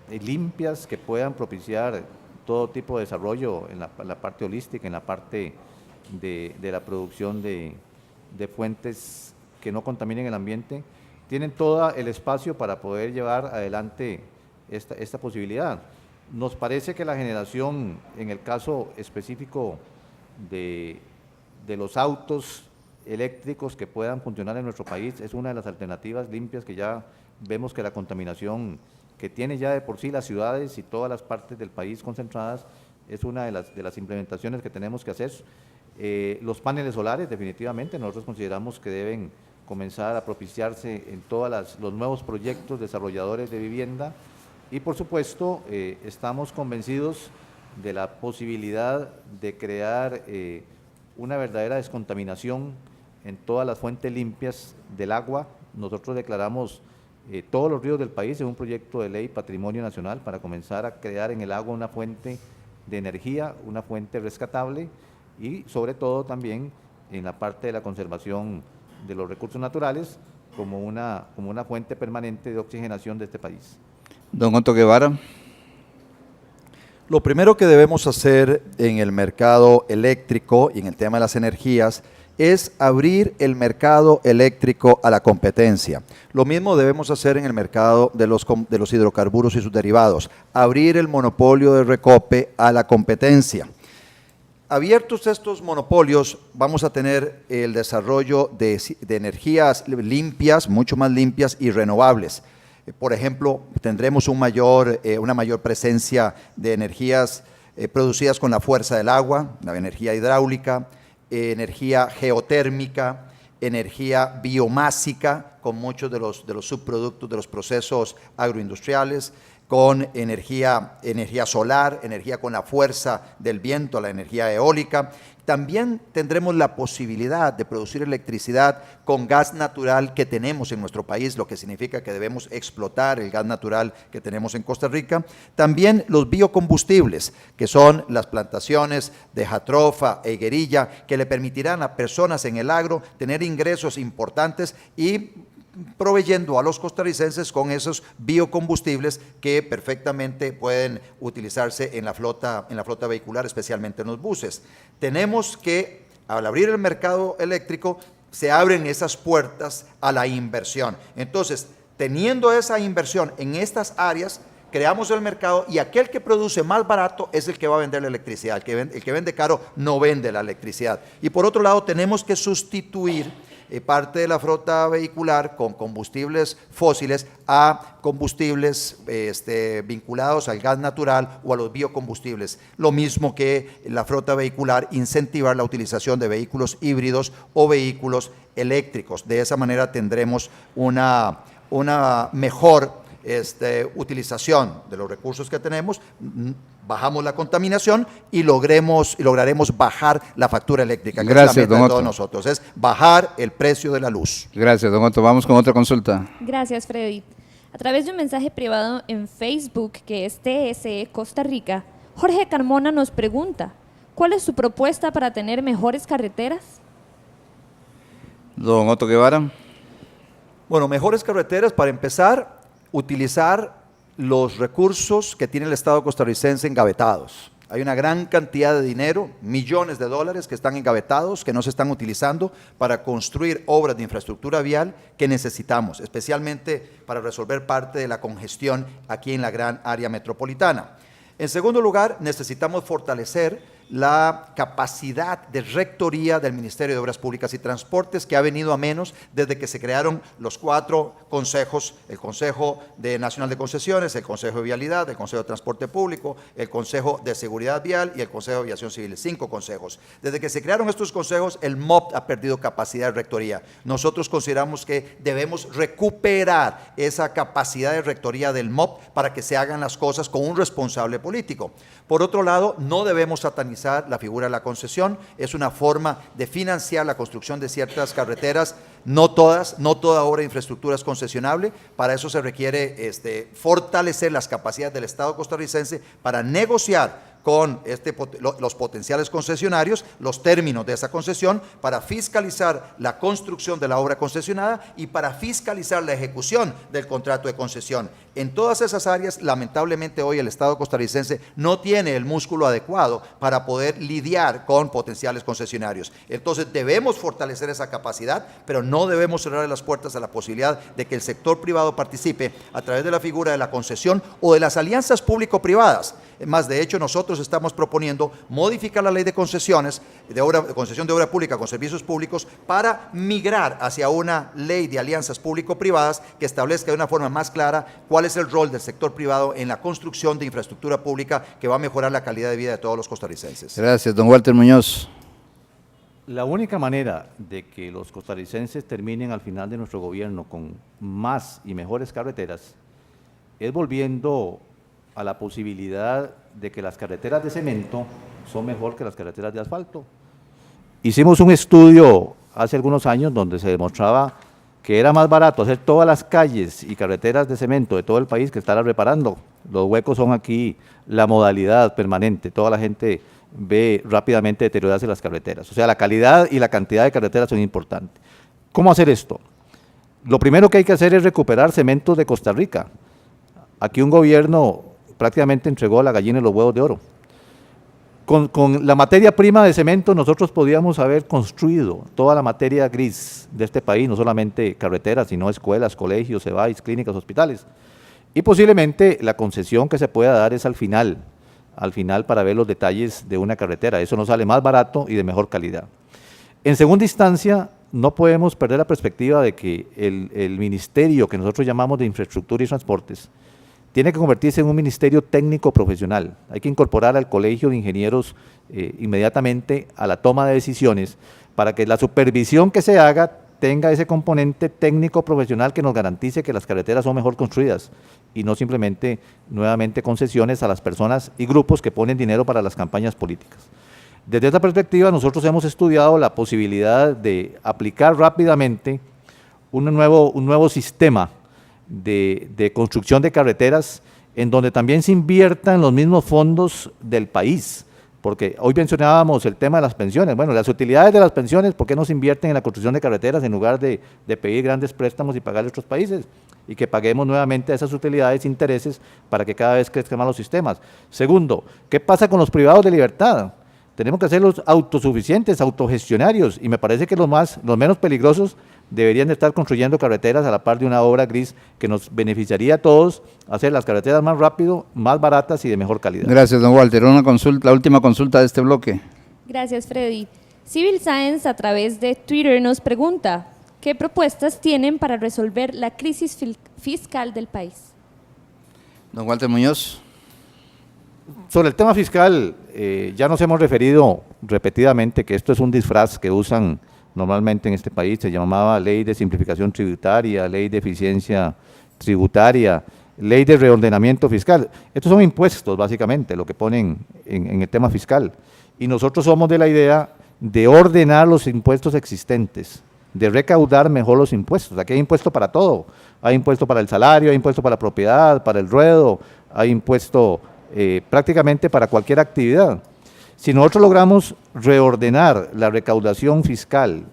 limpias que puedan propiciar todo tipo de desarrollo en la parte holística, en la parte de la producción de fuentes que no contaminen el ambiente, tienen todo el espacio para poder llevar adelante esta posibilidad. Nos parece que la generación, en el caso específico de los autos eléctricos que puedan funcionar en nuestro país, es una de las alternativas limpias que ya vemos que la contaminación que tiene ya de por sí las ciudades y todas las partes del país concentradas es una de las implementaciones que tenemos que hacer. Los paneles solares, definitivamente, nosotros consideramos que deben comenzar a propiciarse en todos los nuevos proyectos desarrolladores de vivienda y, por supuesto, estamos convencidos de la posibilidad de crear una verdadera descontaminación en todas las fuentes limpias del agua. Nosotros declaramos todos los ríos del país en un proyecto de ley Patrimonio Nacional para comenzar a crear en el agua una fuente de energía, una fuente rescatable y, sobre todo, también en la parte de la conservación de los recursos naturales como una fuente permanente de oxigenación de este país. Don Otto Guevara. Lo primero que debemos hacer en el mercado eléctrico y en el tema de las energías es abrir el mercado eléctrico a la competencia. Lo mismo debemos hacer en el mercado de los hidrocarburos y sus derivados, abrir el monopolio de Recope a la competencia. Abiertos estos monopolios, vamos a tener el desarrollo de energías limpias, mucho más limpias y renovables. Por ejemplo, tendremos una mayor presencia de energías producidas con la fuerza del agua, la energía hidráulica, energía geotérmica, energía biomásica, con muchos de los subproductos de los procesos agroindustriales, con energía solar, energía con la fuerza del viento, la energía eólica. También tendremos la posibilidad de producir electricidad con gas natural que tenemos en nuestro país, lo que significa que debemos explotar el gas natural que tenemos en Costa Rica. También los biocombustibles, que son las plantaciones de jatropha e higuerilla, que le permitirán a personas en el agro tener ingresos importantes y proveyendo a los costarricenses con esos biocombustibles que perfectamente pueden utilizarse en la flota vehicular, especialmente en los buses. Tenemos que, al abrir el mercado eléctrico, se abren esas puertas a la inversión. Entonces, teniendo esa inversión en estas áreas, creamos el mercado y aquel que produce más barato es el que va a vender la electricidad. El que vende caro no vende la electricidad. Y por otro lado, tenemos que sustituir parte de la flota vehicular con combustibles fósiles a combustibles vinculados al gas natural o a los biocombustibles. Lo mismo que la flota vehicular, incentivar la utilización de vehículos híbridos o vehículos eléctricos. De esa manera tendremos una mejor utilización de los recursos que tenemos, bajamos la contaminación y lograremos bajar la factura eléctrica. Gracias, es la meta don de todos Otto. nosotros, es bajar el precio de la luz. Gracias, don Otto. Vamos con otra consulta. Gracias, Freddy. A través de un mensaje privado en Facebook, que es TSE Costa Rica, Jorge Carmona nos pregunta, ¿cuál es su propuesta para tener mejores carreteras? Don Otto Guevara. Bueno, mejores carreteras, para empezar, utilizar los recursos que tiene el Estado costarricense engavetados. Hay una gran cantidad de dinero, millones de dólares que están engavetados, que no se están utilizando para construir obras de infraestructura vial que necesitamos, especialmente para resolver parte de la congestión aquí en la gran área metropolitana. En segundo lugar, necesitamos fortalecer la capacidad de rectoría del Ministerio de Obras Públicas y Transportes, que ha venido a menos desde que se crearon los 4 consejos, el Consejo Nacional de Concesiones, el Consejo de Vialidad, el Consejo de Transporte Público, el Consejo de Seguridad Vial y el Consejo de Aviación Civil, 5 consejos. Desde que se crearon estos consejos, el MOP ha perdido capacidad de rectoría. Nosotros consideramos que debemos recuperar esa capacidad de rectoría del MOP para que se hagan las cosas con un responsable político. Por otro lado, no debemos satanizar la figura de la concesión. Es una forma de financiar la construcción de ciertas carreteras, no toda obra de infraestructura es concesionable. Para eso se requiere fortalecer las capacidades del Estado costarricense para negociar con los potenciales concesionarios los términos de esa concesión, para fiscalizar la construcción de la obra concesionada y para fiscalizar la ejecución del contrato de concesión. En todas esas áreas, lamentablemente hoy el Estado costarricense no tiene el músculo adecuado para poder lidiar con potenciales concesionarios. Entonces debemos fortalecer esa capacidad, pero no debemos cerrar las puertas a la posibilidad de que el sector privado participe a través de la figura de la concesión o de las alianzas público-privadas. Más, de hecho, nosotros estamos proponiendo modificar la ley de concesiones, concesión de obra pública con servicios públicos, para migrar hacia una ley de alianzas público-privadas que establezca de una forma más clara cuál es el rol del sector privado en la construcción de infraestructura pública que va a mejorar la calidad de vida de todos los costarricenses. Gracias, don Walter Muñoz. La única manera de que los costarricenses terminen al final de nuestro gobierno con más y mejores carreteras es volviendo a la posibilidad de que las carreteras de cemento son mejor que las carreteras de asfalto. Hicimos un estudio hace algunos años donde se demostraba que era más barato hacer todas las calles y carreteras de cemento de todo el país que estarlas reparando. Los huecos son aquí la modalidad permanente, toda la gente ve rápidamente deteriorarse las carreteras. O sea, la calidad y la cantidad de carreteras son importantes. ¿Cómo hacer esto? Lo primero que hay que hacer es recuperar Cementos de Costa Rica. Aquí un gobierno prácticamente entregó la gallina y los huevos de oro. Con la materia prima de cemento nosotros podíamos haber construido toda la materia gris de este país, no solamente carreteras, sino escuelas, colegios, CEBAIS, clínicas, hospitales. Y posiblemente la concesión que se pueda dar es al final para ver los detalles de una carretera. Eso nos sale más barato y de mejor calidad. En segunda instancia, no podemos perder la perspectiva de que el ministerio que nosotros llamamos de Infraestructura y Transportes tiene que convertirse en un ministerio técnico profesional. Hay que incorporar al Colegio de Ingenieros inmediatamente a la toma de decisiones para que la supervisión que se haga tenga ese componente técnico profesional que nos garantice que las carreteras son mejor construidas y no simplemente nuevamente concesiones a las personas y grupos que ponen dinero para las campañas políticas. Desde esta perspectiva nosotros hemos estudiado la posibilidad de aplicar rápidamente un nuevo sistema de construcción de carreteras en donde también se inviertan los mismos fondos del país, porque hoy mencionábamos el tema de las pensiones. Bueno, las utilidades de las pensiones, ¿por qué no se invierten en la construcción de carreteras en lugar de pedir grandes préstamos y pagarle a otros países? Y que paguemos nuevamente esas utilidades e intereses para que cada vez crezcan más los sistemas. Segundo, ¿qué pasa con los privados de libertad? Tenemos que hacerlos autosuficientes, autogestionarios, y me parece que los menos peligrosos deberían de estar construyendo carreteras a la par de una obra gris que nos beneficiaría a todos, hacer las carreteras más rápido, más baratas y de mejor calidad. Gracias, don Walter. La última consulta de este bloque. Gracias, Freddy. Civil Science a través de Twitter nos pregunta, ¿qué propuestas tienen para resolver la crisis fiscal del país? Don Walter Muñoz. Sobre el tema fiscal, ya nos hemos referido repetidamente que esto es un disfraz que usan normalmente en este país. Se llamaba Ley de Simplificación Tributaria, Ley de Eficiencia Tributaria, Ley de Reordenamiento Fiscal. Estos son impuestos, básicamente, lo que ponen en el tema fiscal. Y nosotros somos de la idea de ordenar los impuestos existentes, de recaudar mejor los impuestos. Aquí hay impuesto para todo. Hay impuesto para el salario, hay impuesto para la propiedad, para el ruedo, hay impuesto prácticamente para cualquier actividad. Si nosotros logramos reordenar la recaudación fiscal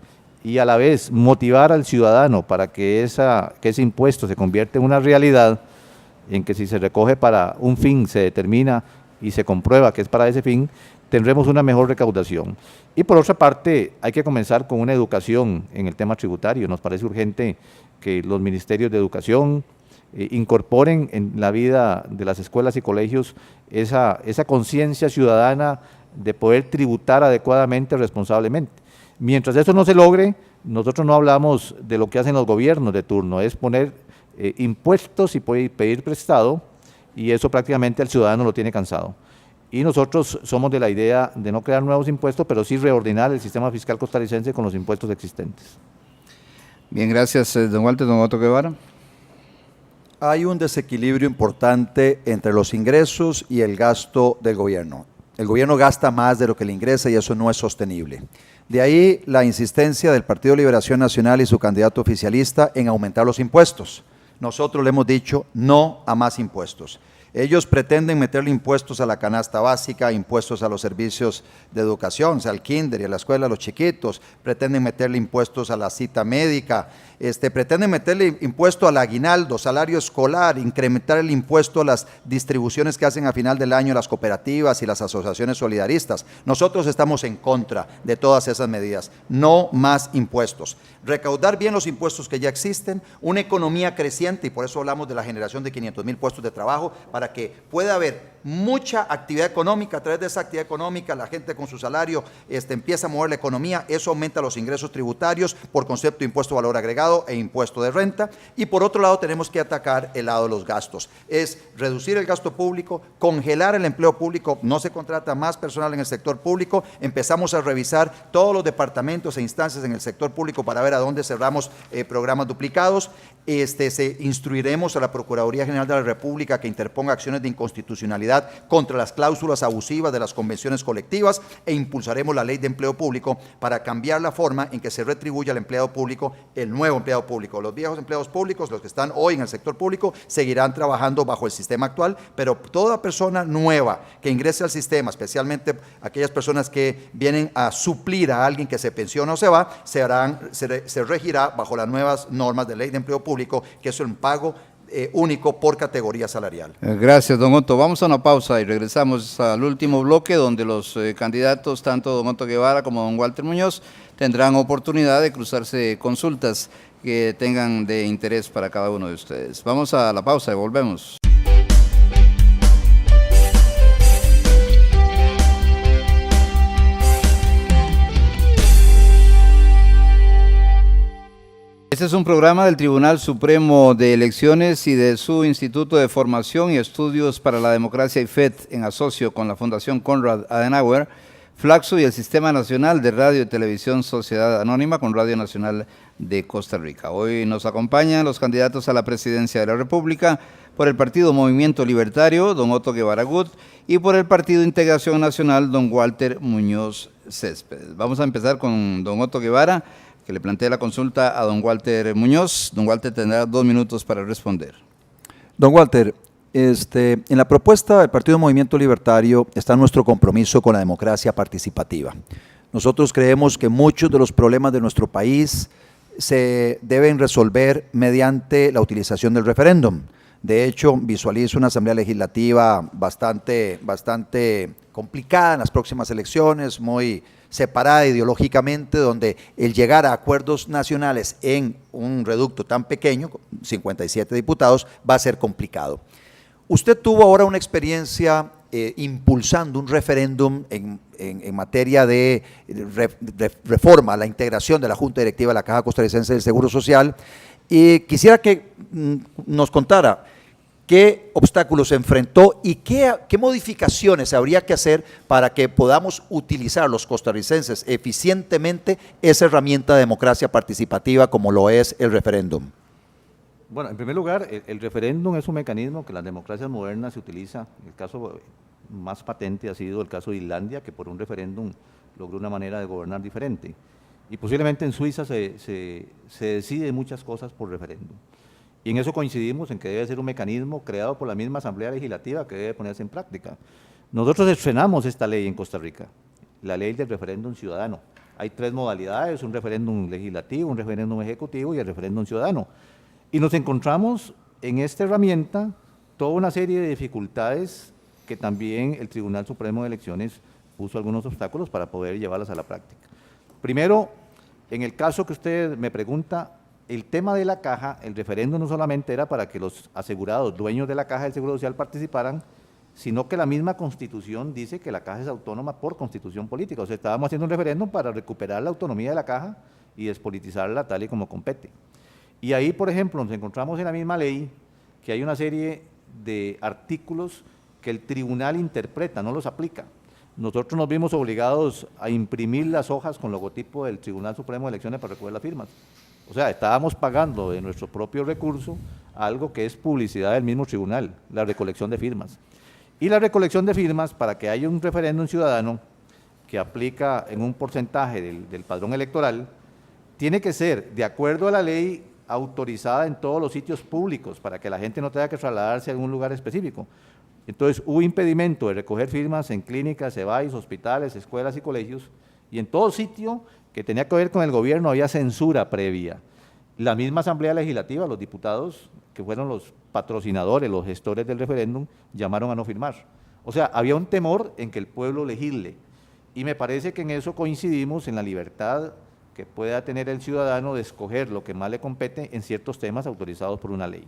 y a la vez motivar al ciudadano para que ese impuesto se convierta en una realidad, en que si se recoge para un fin se determina y se comprueba que es para ese fin, tendremos una mejor recaudación. Y por otra parte, hay que comenzar con una educación en el tema tributario. Nos parece urgente que los ministerios de educación incorporen en la vida de las escuelas y colegios esa conciencia ciudadana de poder tributar adecuadamente, responsablemente. Mientras eso no se logre, nosotros no hablamos de lo que hacen los gobiernos de turno, es poner impuestos y pedir prestado, y eso prácticamente el ciudadano lo tiene cansado. Y nosotros somos de la idea de no crear nuevos impuestos, pero sí reordinar el sistema fiscal costarricense con los impuestos existentes. Bien, gracias, don Walter. Don Otto Guevara. Hay un desequilibrio importante entre los ingresos y el gasto del gobierno. El gobierno gasta más de lo que le ingresa y eso no es sostenible. De ahí la insistencia del Partido Liberación Nacional y su candidato oficialista en aumentar los impuestos. Nosotros le hemos dicho no a más impuestos. Ellos pretenden meterle impuestos a la canasta básica, impuestos a los servicios de educación, o sea, al kinder y a la escuela a los chiquitos, pretenden meterle impuestos a la cita médica, pretenden meterle impuesto al aguinaldo, salario escolar, incrementar el impuesto a las distribuciones que hacen a final del año las cooperativas y las asociaciones solidaristas. Nosotros estamos en contra de todas esas medidas. No más impuestos. Recaudar bien los impuestos que ya existen, una economía creciente, y por eso hablamos de la generación de 500,000 puestos de trabajo, para que pueda haber mucha actividad económica. A través de esa actividad económica la gente con su salario empieza a mover la economía, eso aumenta los ingresos tributarios por concepto de impuesto de valor agregado e impuesto de renta. Y por otro lado tenemos que atacar el lado de los gastos, es reducir el gasto público, congelar el empleo público, no se contrata más personal en el sector público, empezamos a revisar todos los departamentos e instancias en el sector público para ver a dónde cerramos programas duplicados. Instruiremos a la Procuraduría General de la República que interponga acciones de inconstitucionalidad contra las cláusulas abusivas de las convenciones colectivas e impulsaremos la ley de empleo público para cambiar la forma en que se retribuye al empleado público, el nuevo empleado público. Los viejos empleados públicos, los que están hoy en el sector público, seguirán trabajando bajo el sistema actual, pero toda persona nueva que ingrese al sistema, especialmente aquellas personas que vienen a suplir a alguien que se pensiona o se va, se regirá bajo las nuevas normas de ley de empleo público, que es un pago único por categoría salarial. Gracias, don Otto. Vamos a una pausa y regresamos al último bloque donde los candidatos, tanto don Otto Guevara como don Walter Muñoz, tendrán oportunidad de cruzarse consultas que tengan de interés para cada uno de ustedes. Vamos a la pausa y volvemos. Este es un programa del Tribunal Supremo de Elecciones y de su Instituto de Formación y Estudios para la Democracia IFED, en asocio con la Fundación Konrad Adenauer, Flaxo y el Sistema Nacional de Radio y Televisión Sociedad Anónima con Radio Nacional de Costa Rica. Hoy nos acompañan los candidatos a la presidencia de la República por el Partido Movimiento Libertario, don Otto Guevara Gut, y por el Partido Integración Nacional, don Walter Muñoz Céspedes. Vamos a empezar con don Otto Guevara, que le plantea la consulta a don Walter Muñoz. Don Walter tendrá 2 minutos para responder. Don Walter, en la propuesta del Partido Movimiento Libertario está nuestro compromiso con la democracia participativa. Nosotros creemos que muchos de los problemas de nuestro país se deben resolver mediante la utilización del referéndum. De hecho, visualizo una asamblea legislativa bastante complicada en las próximas elecciones, muy separada ideológicamente, donde el llegar a acuerdos nacionales en un reducto tan pequeño, 57 diputados, va a ser complicado. Usted tuvo ahora una experiencia impulsando un referéndum en materia de reforma a la integración de la Junta Directiva de la Caja Costarricense del Seguro Social, y quisiera que nos contara qué obstáculos se enfrentó y qué modificaciones habría que hacer para que podamos utilizar los costarricenses eficientemente esa herramienta de democracia participativa como lo es el referéndum. Bueno, en primer lugar, el referéndum es un mecanismo que en las democracias modernas se utiliza. El caso más patente ha sido el caso de Islandia, que por un referéndum logró una manera de gobernar diferente. Y posiblemente en Suiza se decide muchas cosas por referéndum. Y en eso coincidimos en que debe ser un mecanismo creado por la misma Asamblea Legislativa que debe ponerse en práctica. Nosotros estrenamos esta ley en Costa Rica, la ley del referéndum ciudadano. Hay 3 modalidades, un referéndum legislativo, un referéndum ejecutivo y el referéndum ciudadano. Y nos encontramos en esta herramienta toda una serie de dificultades que también el Tribunal Supremo de Elecciones puso algunos obstáculos para poder llevarlas a la práctica. Primero, en el caso que usted me pregunta, el tema de la caja, el referéndum no solamente era para que los asegurados, dueños de la caja del Seguro Social participaran, sino que la misma Constitución dice que la caja es autónoma por constitución política. O sea, estábamos haciendo un referéndum para recuperar la autonomía de la caja y despolitizarla tal y como compete. Y ahí, por ejemplo, nos encontramos en la misma ley que hay una serie de artículos que el tribunal interpreta, no los aplica. Nosotros nos vimos obligados a imprimir las hojas con logotipo del Tribunal Supremo de Elecciones para recoger las firmas. O sea, estábamos pagando de nuestro propio recurso algo que es publicidad del mismo tribunal, la recolección de firmas. Y la recolección de firmas, para que haya un referéndum ciudadano que aplica en un porcentaje del padrón electoral, tiene que ser de acuerdo a la ley autorizada en todos los sitios públicos, para que la gente no tenga que trasladarse a algún lugar específico. Entonces, hubo impedimento de recoger firmas en clínicas, EBAIS, hospitales, escuelas y colegios, y en todo sitio que tenía que ver con el gobierno había censura previa. La misma Asamblea Legislativa, los diputados, que fueron los patrocinadores, los gestores del referéndum, llamaron a no firmar. O sea, había un temor en que el pueblo legisle, y me parece que en eso coincidimos, en la libertad que pueda tener el ciudadano de escoger lo que más le compete en ciertos temas autorizados por una ley.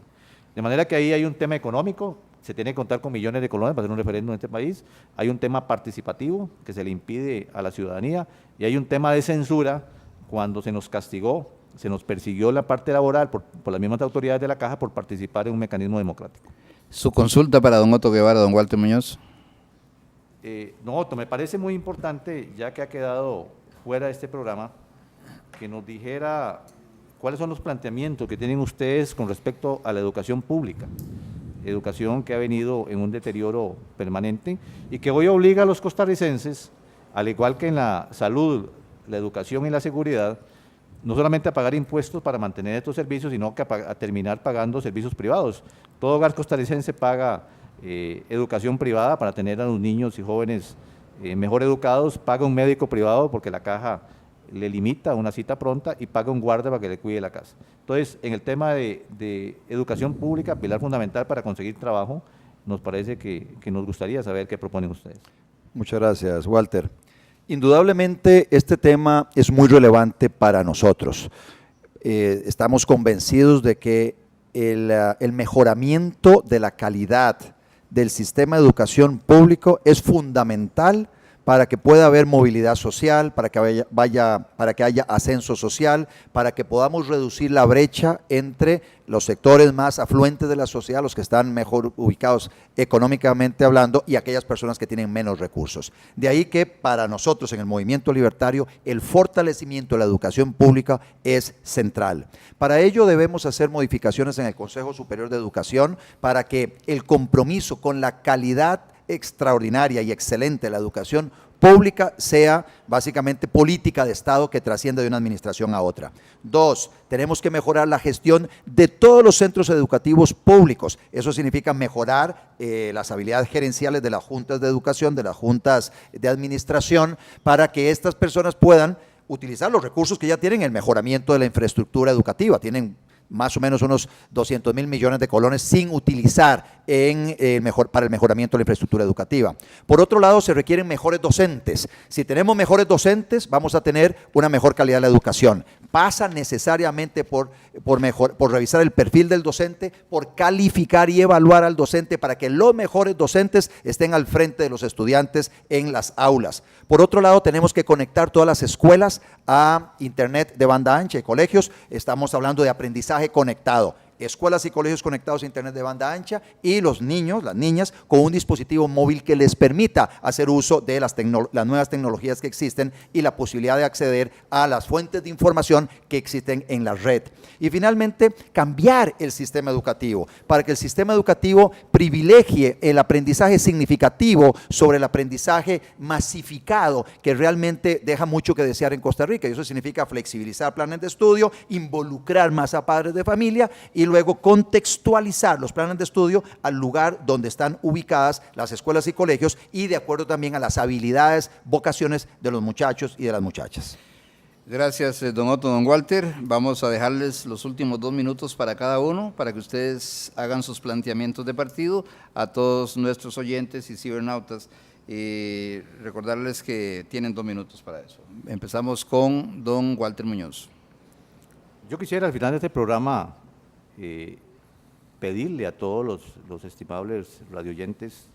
De manera que ahí hay un tema económico, se tiene que contar con millones de colones para hacer un referéndum en este país, hay un tema participativo que se le impide a la ciudadanía, y hay un tema de censura cuando se nos castigó, se nos persiguió la parte laboral por las mismas autoridades de la Caja por participar en un mecanismo democrático. Su consulta para don Otto Guevara, don Walter Muñoz. No, Otto, me parece muy importante, ya que ha quedado fuera de este programa, que nos dijera cuáles son los planteamientos que tienen ustedes con respecto a la educación pública, educación que ha venido en un deterioro permanente y que hoy obliga a los costarricenses, al igual que en la salud, la educación y la seguridad, no solamente a pagar impuestos para mantener estos servicios, sino que a terminar pagando servicios privados. Todo hogar costarricense paga educación privada para tener a los niños y jóvenes mejor educados, paga un médico privado porque la Caja le limita una cita pronta y paga un guardia para que le cuide la casa. Entonces, en el tema de educación pública, pilar fundamental para conseguir trabajo, nos parece que nos gustaría saber qué proponen ustedes. Muchas gracias, Walter. Indudablemente este tema es muy relevante para nosotros. Estamos convencidos de que el mejoramiento de la calidad del sistema de educación público es fundamental para que pueda haber movilidad social, para que haya ascenso social, para que podamos reducir la brecha entre los sectores más afluentes de la sociedad, los que están mejor ubicados económicamente hablando, y aquellas personas que tienen menos recursos. De ahí que para nosotros en el movimiento libertario el fortalecimiento de la educación pública es central. Para ello debemos hacer modificaciones en el Consejo Superior de Educación para que el compromiso con la calidad extraordinaria y excelente de la educación pública sea básicamente política de Estado que trasciende de una administración a otra. 2, tenemos que mejorar la gestión de todos los centros educativos públicos. Eso significa mejorar las habilidades gerenciales de las juntas de educación, de las juntas de administración, para que estas personas puedan utilizar los recursos que ya tienen en el mejoramiento de la infraestructura educativa. Tienen más o menos unos 200.000 millones de colones sin utilizar para el mejoramiento de la infraestructura educativa. Por otro lado, se requieren mejores docentes. Si tenemos mejores docentes, vamos a tener una mejor calidad de la educación. Pasa necesariamente por revisar el perfil del docente, por calificar y evaluar al docente para que los mejores docentes estén al frente de los estudiantes en las aulas. Por otro lado, tenemos que conectar todas las escuelas a internet de banda ancha y colegios. Estamos hablando de aprendizaje conectado. Escuelas y colegios conectados a internet de banda ancha y los niños, las niñas, con un dispositivo móvil que les permita hacer uso de las nuevas tecnologías que existen y la posibilidad de acceder a las fuentes de información que existen en la red. Y finalmente, cambiar el sistema educativo para que el sistema educativo privilegie el aprendizaje significativo sobre el aprendizaje masificado, que realmente deja mucho que desear en Costa Rica. Y eso significa flexibilizar planes de estudio, involucrar más a padres de familia y luego contextualizar los planes de estudio al lugar donde están ubicadas las escuelas y colegios y de acuerdo también a las habilidades, vocaciones de los muchachos y de las muchachas. Gracias, don Otto, don Walter. Vamos a dejarles los últimos 2 minutos para cada uno, para que ustedes hagan sus planteamientos de partido a todos nuestros oyentes y cibernautas. Y recordarles que tienen 2 minutos para eso. Empezamos con don Walter Muñoz. Yo quisiera al final de este programa pedirle a todos los estimables radioyentes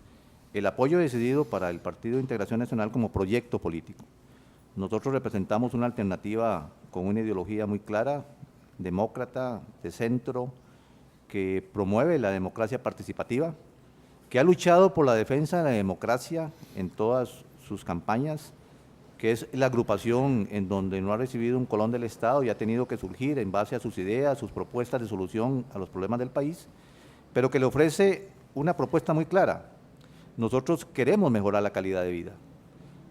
el apoyo decidido para el Partido de Integración Nacional como proyecto político. Nosotros representamos una alternativa con una ideología muy clara, demócrata, de centro, que promueve la democracia participativa, que ha luchado por la defensa de la democracia en todas sus campañas, que es la agrupación en donde no ha recibido un colón del Estado y ha tenido que surgir en base a sus ideas, sus propuestas de solución a los problemas del país, pero que le ofrece una propuesta muy clara. Nosotros queremos mejorar la calidad de vida.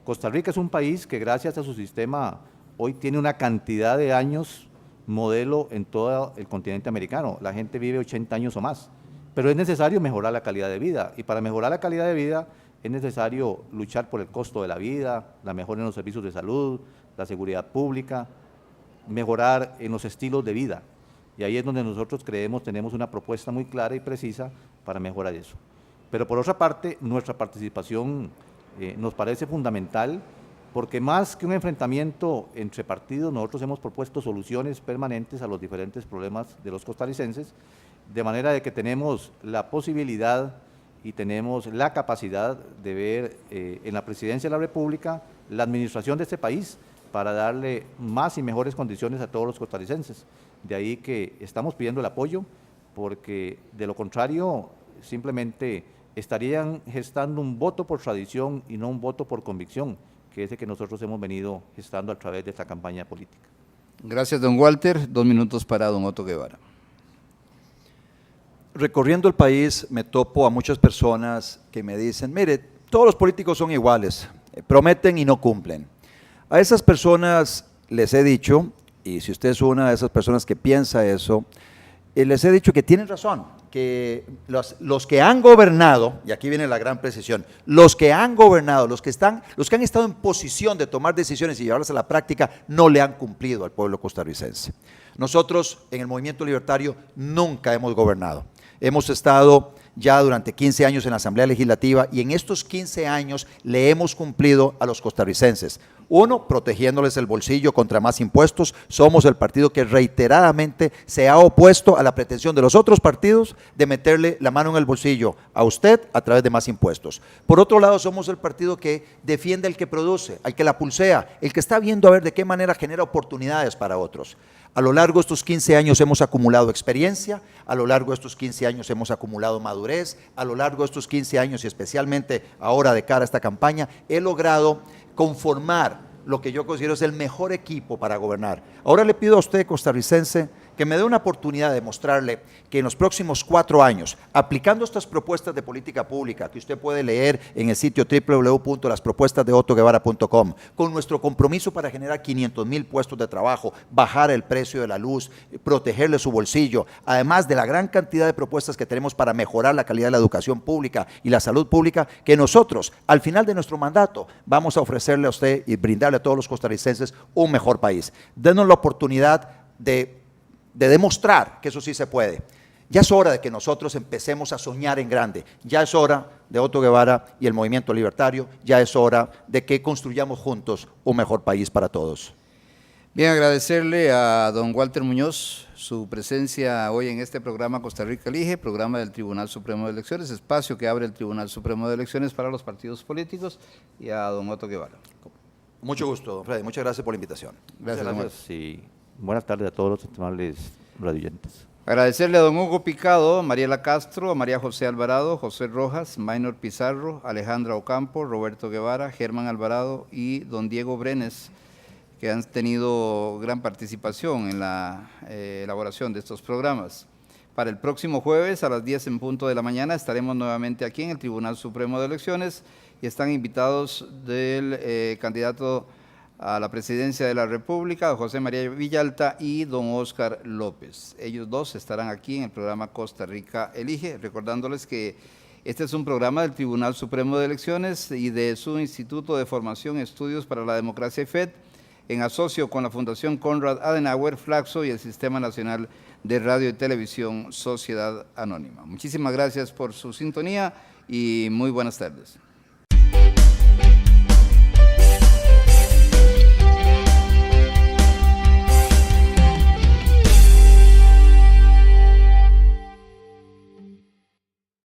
Costa Rica es un país que gracias a su sistema hoy tiene una cantidad de años modelo en todo el continente americano. La gente vive 80 años o más, pero es necesario mejorar la calidad de vida y para mejorar la calidad de vida es necesario luchar por el costo de la vida, la mejora en los servicios de salud, la seguridad pública, mejorar en los estilos de vida. Y ahí es donde nosotros tenemos una propuesta muy clara y precisa para mejorar eso. Pero por otra parte, nuestra participación nos parece fundamental porque más que un enfrentamiento entre partidos, nosotros hemos propuesto soluciones permanentes a los diferentes problemas de los costarricenses, de manera de que tenemos la posibilidad y tenemos la capacidad de ver en la Presidencia de la República la administración de este país para darle más y mejores condiciones a todos los costarricenses. De ahí que estamos pidiendo el apoyo, porque de lo contrario simplemente estarían gestando un voto por tradición y no un voto por convicción, que es el que nosotros hemos venido gestando a través de esta campaña política. Gracias, don Walter. 2 minutos para don Otto Guevara. Recorriendo el país me topo a muchas personas que me dicen, mire, todos los políticos son iguales, prometen y no cumplen. A esas personas les he dicho, y si usted es una de esas personas que piensa eso, les he dicho que tienen razón, que los que han gobernado, y aquí viene la gran precisión, los que han gobernado, los que han estado en posición de tomar decisiones y llevarlas a la práctica, no le han cumplido al pueblo costarricense. Nosotros en el Movimiento Libertario nunca hemos gobernado. Hemos estado ya durante 15 años en la Asamblea Legislativa y en estos 15 años le hemos cumplido a los costarricenses. Uno, protegiéndoles el bolsillo contra más impuestos. Somos el partido que reiteradamente se ha opuesto a la pretensión de los otros partidos de meterle la mano en el bolsillo a usted a través de más impuestos. Por otro lado, somos el partido que defiende al que produce, al que la pulsea, el que está viendo a ver de qué manera genera oportunidades para otros. A lo largo de estos 15 años hemos acumulado experiencia, a lo largo de estos 15 años hemos acumulado madurez, a lo largo de estos 15 años y especialmente ahora de cara a esta campaña, he logrado conformar lo que yo considero es el mejor equipo para gobernar. Ahora le pido a usted, costarricense, que me dé una oportunidad de mostrarle que en los próximos 4 años, aplicando estas propuestas de política pública que usted puede leer en el sitio www.laspropuestasdeottoguevara.com, con nuestro compromiso para generar 500,000 puestos de trabajo, bajar el precio de la luz, protegerle su bolsillo, además de la gran cantidad de propuestas que tenemos para mejorar la calidad de la educación pública y la salud pública, que nosotros, al final de nuestro mandato, vamos a ofrecerle a usted y brindarle a todos los costarricenses un mejor país. Denos la oportunidad de demostrar que eso sí se puede. Ya es hora de que nosotros empecemos a soñar en grande. Ya es hora de Otto Guevara y el Movimiento Libertario, ya es hora de que construyamos juntos un mejor país para todos. Bien, agradecerle a don Walter Muñoz su presencia hoy en este programa Costa Rica Elige, programa del Tribunal Supremo de Elecciones, espacio que abre el Tribunal Supremo de Elecciones para los partidos políticos, y a don Otto Guevara. Mucho gusto, don Freddy. Muchas gracias por la invitación. Gracias, don Walter. Y buenas tardes a todos los estimables radioyentes. Agradecerle a don Hugo Picado, Mariela Castro, a María José Alvarado, José Rojas, Maynor Pizarro, Alejandra Ocampo, Roberto Guevara, Germán Alvarado y don Diego Brenes, que han tenido gran participación en la elaboración de estos programas. Para el próximo jueves a las 10 en punto de la mañana estaremos nuevamente aquí en el Tribunal Supremo de Elecciones y están invitados del candidato a la presidencia de la República, José María Villalta y don Óscar López. Ellos dos estarán aquí en el programa Costa Rica Elige, recordándoles que este es un programa del Tribunal Supremo de Elecciones y de su Instituto de Formación y Estudios para la Democracia IFED, en asocio con la Fundación Konrad Adenauer, Flaxo y el Sistema Nacional de Radio y Televisión Sociedad Anónima. Muchísimas gracias por su sintonía y muy buenas tardes.